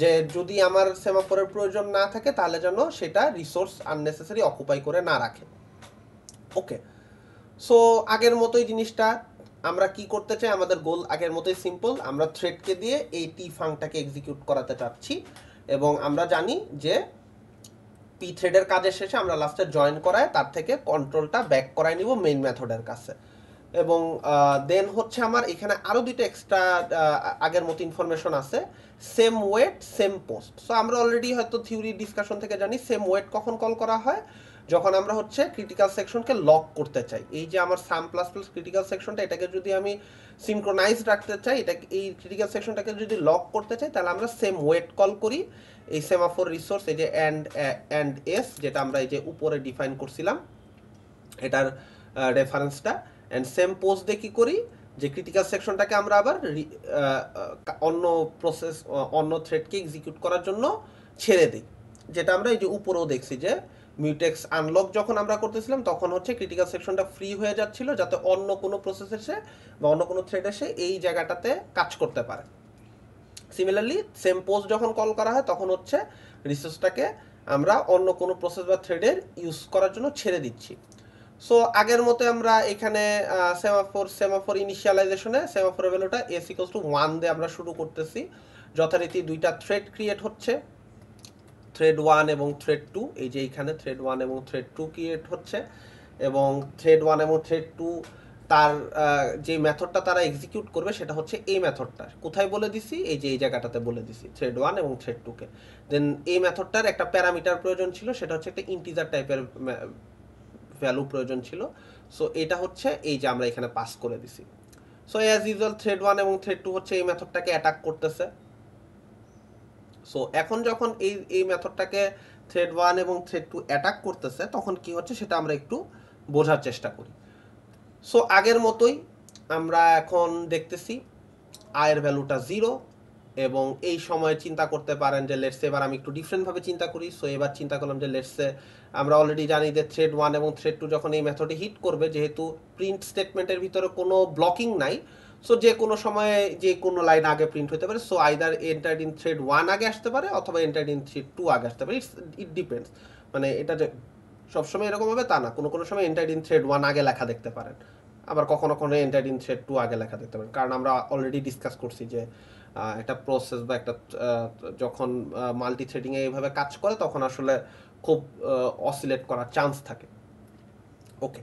যে যদি আমার সেমাফোরের প্রয়োজন না থাকে তাহলে যেন সেটা রিসোর্স আননেসেসারি অকুপাই করে না রাখে। ওকে, সো আগের মতোই জিনিসটা আমরা কি করতে চাই, আমাদের গোল আগের মতোই সিম্পল। আমরা থ্রেডকে দিয়ে এই টি ফাংটাকে এক্সিকিউট করাতে চাচ্ছি, এবং আমরা জানি যে পি থ্রেডের কাজের শেষে আমরা লাস্টে জয়েন করায় তার থেকে কন্ট্রোলটা ব্যাক করাই নিব মেইন মেথডের কাছে। এবং দেন হচ্ছে আমার এখানে আরও দুইটা এক্সট্রা আগের মতো ইনফরমেশন আছে, same wait same post. So আমরা অলরেডি হয়তো থিওরি ডিসকাশন থেকে জানি সেম ওয়েট কখন কল করা হয়, যখন আমরা হচ্ছে ক্রিটিক্যাল সেকশনকে লক করতে চাই। এই যে আমার সাম প্লাস প্লাস ক্রিটিক্যাল সেকশনটা, এটাকে যদি আমি সিনক্রোনাইজড রাখতে চাই, এটাকে এই ক্রিটিক্যাল সেকশনটাকে যদি লক করতে চাই, তাহলে আমরা সেম ওয়েট কল করি। এই সেমাফোর রিসোর্স, এই যে অ্যান্ড এস, যেটা আমরা এই যে উপরে ডিফাইন করছিলাম, এটার রেফারেন্সটা, অ্যান্ড সেম পোস্ট দিয়ে কী করি, যে ক্রিটিক্যাল সেকশনটাকে আমরা আবার অন্য প্রসেস অন্য থ্রেডকে এক্সিকিউট করার জন্য ছেড়ে দিই। যেটা আমরা এই যে উপরেও দেখছি যে মিউটেক্স আনলক যখন আমরা করতেছিলাম, তখন হচ্ছে ক্রিটিক্যাল সেকশনটা ফ্রি হয়ে যাচ্ছিল, যাতে অন্য কোনো প্রসেস এসে বা অন্য কোনো থ্রেড এসে এই জায়গাটাতে কাজ করতে পারে। সিমিলারলি সেম পোস্ট যখন কল করা হয়, তখন হচ্ছে রিসোর্সটাকে আমরা অন্য কোনো প্রসেস বা থ্রেডের ইউজ করার জন্য ছেড়ে দিচ্ছি। সো আগের মতো আমরা এখানে সেমাফোর ইনিশিয়ালাইজেশনে সেমাফোরের ভ্যালুটা এস ইকুয়ালস টু 1 দিয়ে আমরা শুরু করতেছি। যথারীতি দুইটা থ্রেড ক্রিয়েট হচ্ছে, থ্রেড 1 এবং থ্রেড 2। এই যে এইখানে থ্রেড 1 এবং থ্রেড 2 ক্রিয়েট হচ্ছে, এবং থ্রেড 1 এবং থ্রেড 2 তার যে মেথডটা তারা এক্সিকিউট করবে সেটা হচ্ছে এই মেথডটা। কোথায় বলে দিছি? এই যে এই জায়গাটাতে বলে দিছি, থ্রেড 1 এবং থ্রেড 2 কে। দেন এই মেথডটার একটা প্যারামিটার প্রয়োজন ছিল, সেটা হচ্ছে একটা ইন্টিজার টাইপের ভ্যালু প্রয়োজন ছিল। সো এটা হচ্ছে এই যে আমরা এখানে পাস করে দিছি। সো অ্যাজ ইউজুয়াল থ্রেড 1 এবং থ্রেড 2 হচ্ছে এই মেথডটাকে অ্যাটাক করতেছে। সো এখন যখন এই মেথডটাকে থ্রেড 1 এবং থ্রেড 2 অ্যাটাক করতেছে, তখন কি হচ্ছে সেটা আমরা একটু বোঝার চেষ্টা করি। সো আগের মতোই আমরা এখন দেখতেছি আয়ের ভ্যালুটা 0, এবং এই সময় চিন্তা করতে পারেন যে লেটসে এবার আমি একটু ডিফারেন্টভাবে চিন্তা করি। সো এবার চিন্তা করলাম যে লেটসে আমরা অলরেডি জানি যে থ্রেড 1 এবং থ্রেড 2 যখন এই মেথডে হিট করবে, যেহেতু প্রিন্ট স্টেটমেন্টের ভিতরে কোনো ব্লকিং নাই, সো যে কোনো সময়ে যে কোনো লাইন আগে প্রিন্ট হতে পারে। So either entered in thread 1 আগে আসতে পারে অথবা এন্টার্ড ইন থ্রেড 2 আগে আসতে পারে। ইট ডিপেন্ডস, মানে এটা যে সবসময় এরকম হবে তা না, কোনো কোনো সময় এন্টার্ড ইন থ্রেড 1 আগে লেখা দেখতে পারেন, আবার কখনো কখনো এন্টার্ড ইন থ্রেড 2 আগে লেখা দেখতে পারেন। কারণ আমরা অলরেডি ডিসকাস করছি যে একটা প্রসেস বা একটা যখন মাল্টি থ্রেডিংয়ে এইভাবে কাজ করে তখন আসলে খুব অসিলেট করার চান্স থাকে। ওকে,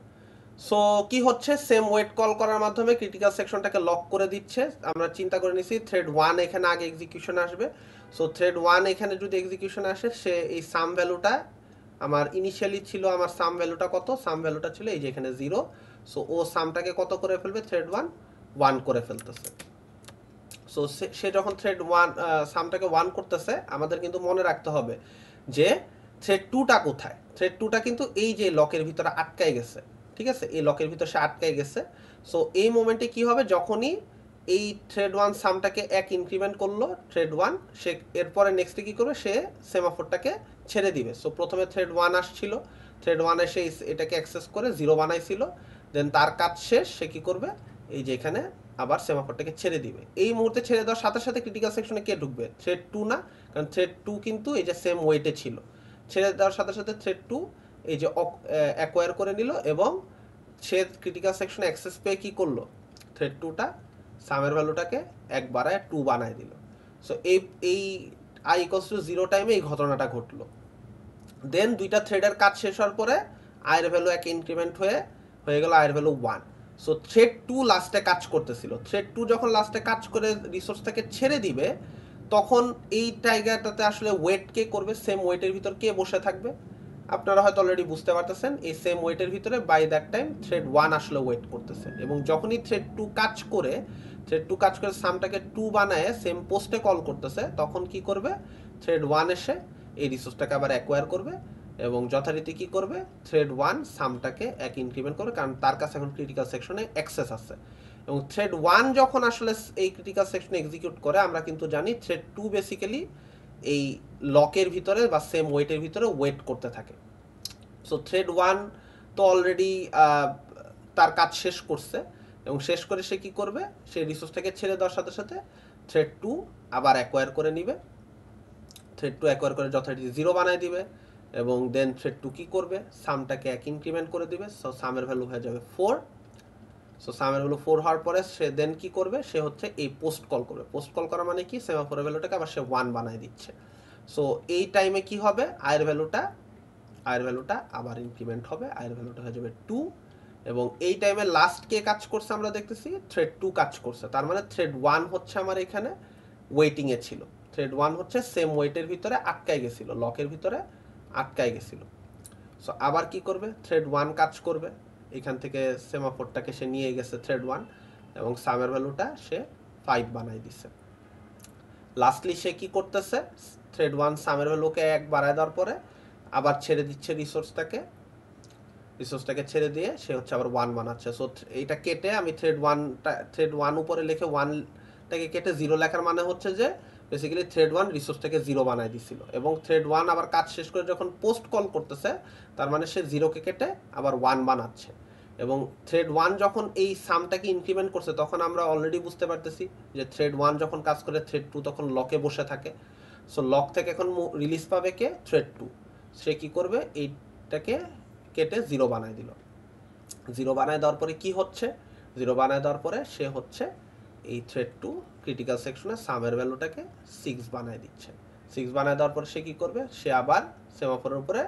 সো কি হচ্ছে, সেম ওয়েট কল করার মাধ্যমে ক্রিটিক্যাল সেকশনটাকে লক করে দিচ্ছে। আমরা চিন্তা করে নিছি থ্রেড 1 এখানে আগে এক্সিকিউশন আসবে। সো থ্রেড 1 এখানে যদি এক্সিকিউশন আসে, সে এই সাম ভ্যালুটা, আমার ইনিশিয়ালি ছিল আমার সাম ভ্যালুটা কত, সাম ভ্যালুটা ছিল এই যে এখানে 0। সো ও সামটাকে কত করে ফেলবে, থ্রেড 1 করে ফেলতেছে। সো সে যখন থ্রেড 1 সামটাকে 1 করতেছে, আমাদের কিন্তু মনে রাখতে হবে যে থ্রেড 2টা কোথায়। থ্রেড 2টা কিন্তু এই যে লকের ভিতরে আটকায় গেছে, ঠিক আছে, এই লকের ভিতরে সে আটকায় গেছে। সো এই মোমেন্টে কি হবে, যখনই এই থ্রেড 1 সামটাকে 1 ইনক্রিমেন্ট করলো থ্রেড 1, সে এরপরে নেক্সটে কি করবে, সে সেমাফোরটাকে ছেড়ে দিবে। সো প্রথমে থ্রেড 1 আসছিল, থ্রেড 1 এসে এটাকে অ্যাক্সেস করে 0 বানাইছিল, দেন তার কাজ শেষ, সে কি করবে, এই যে এখানে আবার সেমাফোরটাকে ছেড়ে দিবে। এই মুহূর্তে ছেড়ে দেওয়ার সাথে সাথে ক্রিটিক্যাল সেকশনে কে ঢুকবে, থ্রেড 2 না, কারণ থ্রেড 2 কিন্তু এই যে সেম ওয়েটে ছিল। ছেড়ে দেওয়ার সাথে সাথে থ্রেড 2 এই যে অ্যাকোয়ার করে নিল, এবং সে ক্রিটিক্যাল সেকশনে অ্যাক্সেস পেয়ে কি করলো, থ্রেড 2টা সামের ভ্যালুটাকে 1 বাড়ায় 2 বানায় দিল। সো এই i ইকুয়ালস টু 0 টাইমে এই ঘটনাটা ঘটলো। দেন দুইটা থ্রেডের কাজ শেষ হওয়ার পরে আয়ের ভ্যালু 1 ইনক্রিমেন্ট হয়ে গেল আয়ের ভ্যালু 1। সো থ্রেড 2 লাস্টে কাজ করতেছিল, থ্রেড 2 যখন লাস্টে কাজ করে রিসোর্সটাকে ছেড়ে দিবে, তখন এই টাইগারটাতে আসলে ওয়েট কে করবে, সেম ওয়েটের ভিতর কে বসে থাকবে, আপনারা হয়তো অলরেডি বুঝতে পারতেছেন। এই সেম ওয়েটের ভিতরে বাই দ্যাট টাইম থ্রেড 1 আসলে ওয়েট করতেছে, এবং যখনই থ্রেড 2 কাজ করে সামটাকে 2 বানায় সেম পোস্টে কল করতেছে, তখন কি করবে, থ্রেড 1 এসে এই রিসোর্সটাকে আবার অ্যাকোয়ার করবে, এবং যথারীতি কি করবে, থ্রেড 1 সামটাকে 1 ইনক্রিমেন্ট করবে, কারণ তার কাছে এখন ক্রিটিক্যাল সেকশনে অ্যাক্সেস আছে। এবং থ্রেড 1 যখন আসলে এই ক্রিটিক্যাল সেকশনে এক্সিকিউট করে, আমরা কিন্তু জানি থ্রেড 2 বেসিক্যালি এই লকের ভিতরে বা সেম ওয়েটের ভিতরে ওয়েট করতে থাকে। সো থ্রেড 1 তো অলরেডি তার কাজ শেষ করছে, এবং শেষ করে সে কি করবে, সে রিসোর্সটাকে ছেড়ে দেওয়ার সাথে সাথে থ্রেড 2 আবার অ্যাকোয়ার করে নিবে, থ্রেড 2 অ্যাকোয়ার করে যথারীতি 0 বানায় দিবে, এবং দেন থ্রেড 2 কি করবে, সামটাকে 1 ইনক্রিমেন্ট করে দিবে। সো সামের ভ্যালু হয়ে যাবে 4। সো সামের ভ্যালু 4 হওয়ার পরে সে দেন কি করবে, সে হচ্ছে এই পোস্ট কল করবে। পোস্ট কল করা মানে কি, সেমাফোরের ভ্যালুটাকে আবার সে 1 বানায় দিচ্ছে। সো এই টাইমে কি হবে, আয়ের ভ্যালুটা আবার ইনক্রিমেন্ট হবে, আয়ের ভ্যালুটা হয়ে যাবে 2। এবং এই টাইমে লাস্ট কে কাজ করছে আমরা দেখতেছি, থ্রেড 2 কাজ করছে। তার মানে থ্রেড 1 হচ্ছে আমার এখানে ওয়েটিংয়ে ছিল, থ্রেড 1 হচ্ছে সেম ওয়েটের ভিতরে আটকায় গেছিল, লকের ভিতরে আটকায় গেছিল। সো আবার কি করবে, থ্রেড 1 কাজ করবে, এখান থেকে সেমাফোরটাকে সে নিয়ে গেছে থ্রেড 1, এবং সামের ভ্যালুটা সে 5 বানাই দিচ্ছে। লাস্টলি সে কি করতেছে, থ্রেড 1 সামের ভ্যালুকে 1 বাড়ায় দেওয়ার পরে আবার ছেড়ে দিচ্ছে রিসোর্সটাকে ছেড়ে দিয়ে সে হচ্ছে আবার 1 বানাচ্ছে। সো এইটা কেটে আমি থ্রেড 1 উপরে লিখে 1টাকে কেটে 0 লেখার মানে হচ্ছে যে বেসিক্যালি থ্রেড 1 রিসোর্সটাকে 0 বানায় দিছিল, এবং থ্রেড 1 আবার কাজ শেষ করে যখন পোস্ট কল করতেছে, তার মানে সে 0কে কেটে আবার 1 বানাচ্ছে। এবং থ্রেড 1 যখন এই সামটাকে ইনক্রিমেন্ট করছে, তখন আমরা অলরেডি বুঝতে পারতেছি যে থ্রেড 1 যখন কাজ করে থ্রেড 2 তখন লকে বসে থাকে। সো লক থেকে এখন রিলিজ পাবে কে, থ্রেড 2। সে কি করবে, এইটাকে কেটে 0 বানায় দিল। 0 বানায় দেওয়ার পরে কি হচ্ছে, 0 বানায় দেওয়ার পরে সে হচ্ছে এই থ্রেড 2 ক্রিটিক্যাল সেকশনে সামের ভ্যালুটাকে 6 বানায় দিচ্ছে। 6 বানায় দেওয়ার পরে সে কি করবে, সে আবার সেমাফোরের উপরে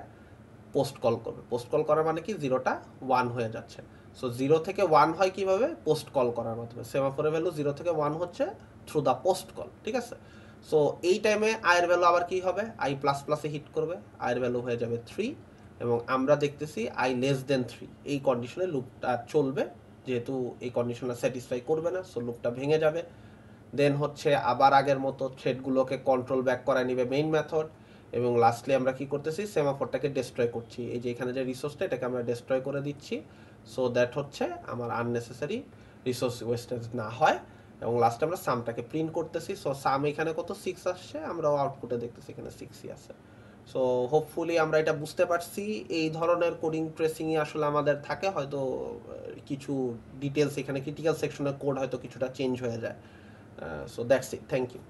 পোস্ট কল করবে। পোস্ট কল করার মানে কি, 0টা 1 হয়ে যাচ্ছে। সো 0 থেকে 1 হয় কিভাবে, পোস্ট কল করার মাধ্যমে। সেমাফোরের ভ্যালু 0 থেকে 1 হচ্ছে থ্রু দ্য পোস্ট কল, ঠিক আছে। সো এই টাইমে আয়ের ভ্যালু আবার কি হবে, আই প্লাস প্লাসে হিট করবে, আয়ের ভ্যালু হয়ে যাবে 3, এবং আমরা দেখতেছি আই লেস দেন 3, এই কন্ডিশনে লুপটা চলবে, যেহেতু এই কন্ডিশনটা স্যাটিসফাই করবে না, সো লুপটা ভেঙে যাবে। দেন হচ্ছে আবার আগের মতো থ্রেডগুলোকে কন্ট্রোল ব্যাক করায় নিবে মেইন মেথড, এবং লাস্টলি আমরা কি করতেছি, সেমাফোরটাকে ডিস্ট্রয় করছি, এই যে এখানে যে রিসোর্সটা এটাকে আমরা ডিস্ট্রয় করে দিচ্ছি, সো দ্যাট হচ্ছে আমার আননেসেসারি রিসোর্স ওয়েস্টেজ না হয়। এবং লাস্টে আমরা সামটাকে প্রিন্ট করতেছি, সো সাম এখানে কত 6 আসছে, আমরাও আউটপুটে দেখতেছি এখানে 6ই আছে। সো হোপফুলি আমরা এটা বুঝতে পারছি, এই ধরনের কোডিং ট্রেসিংই আসলে আমাদের থাকে, হয়তো কিছু ডিটেলস এখানে ক্রিটিক্যাল সেকশনের কোড হয়তো কিছুটা চেঞ্জ হয়ে যায়। So that's it. Thank you.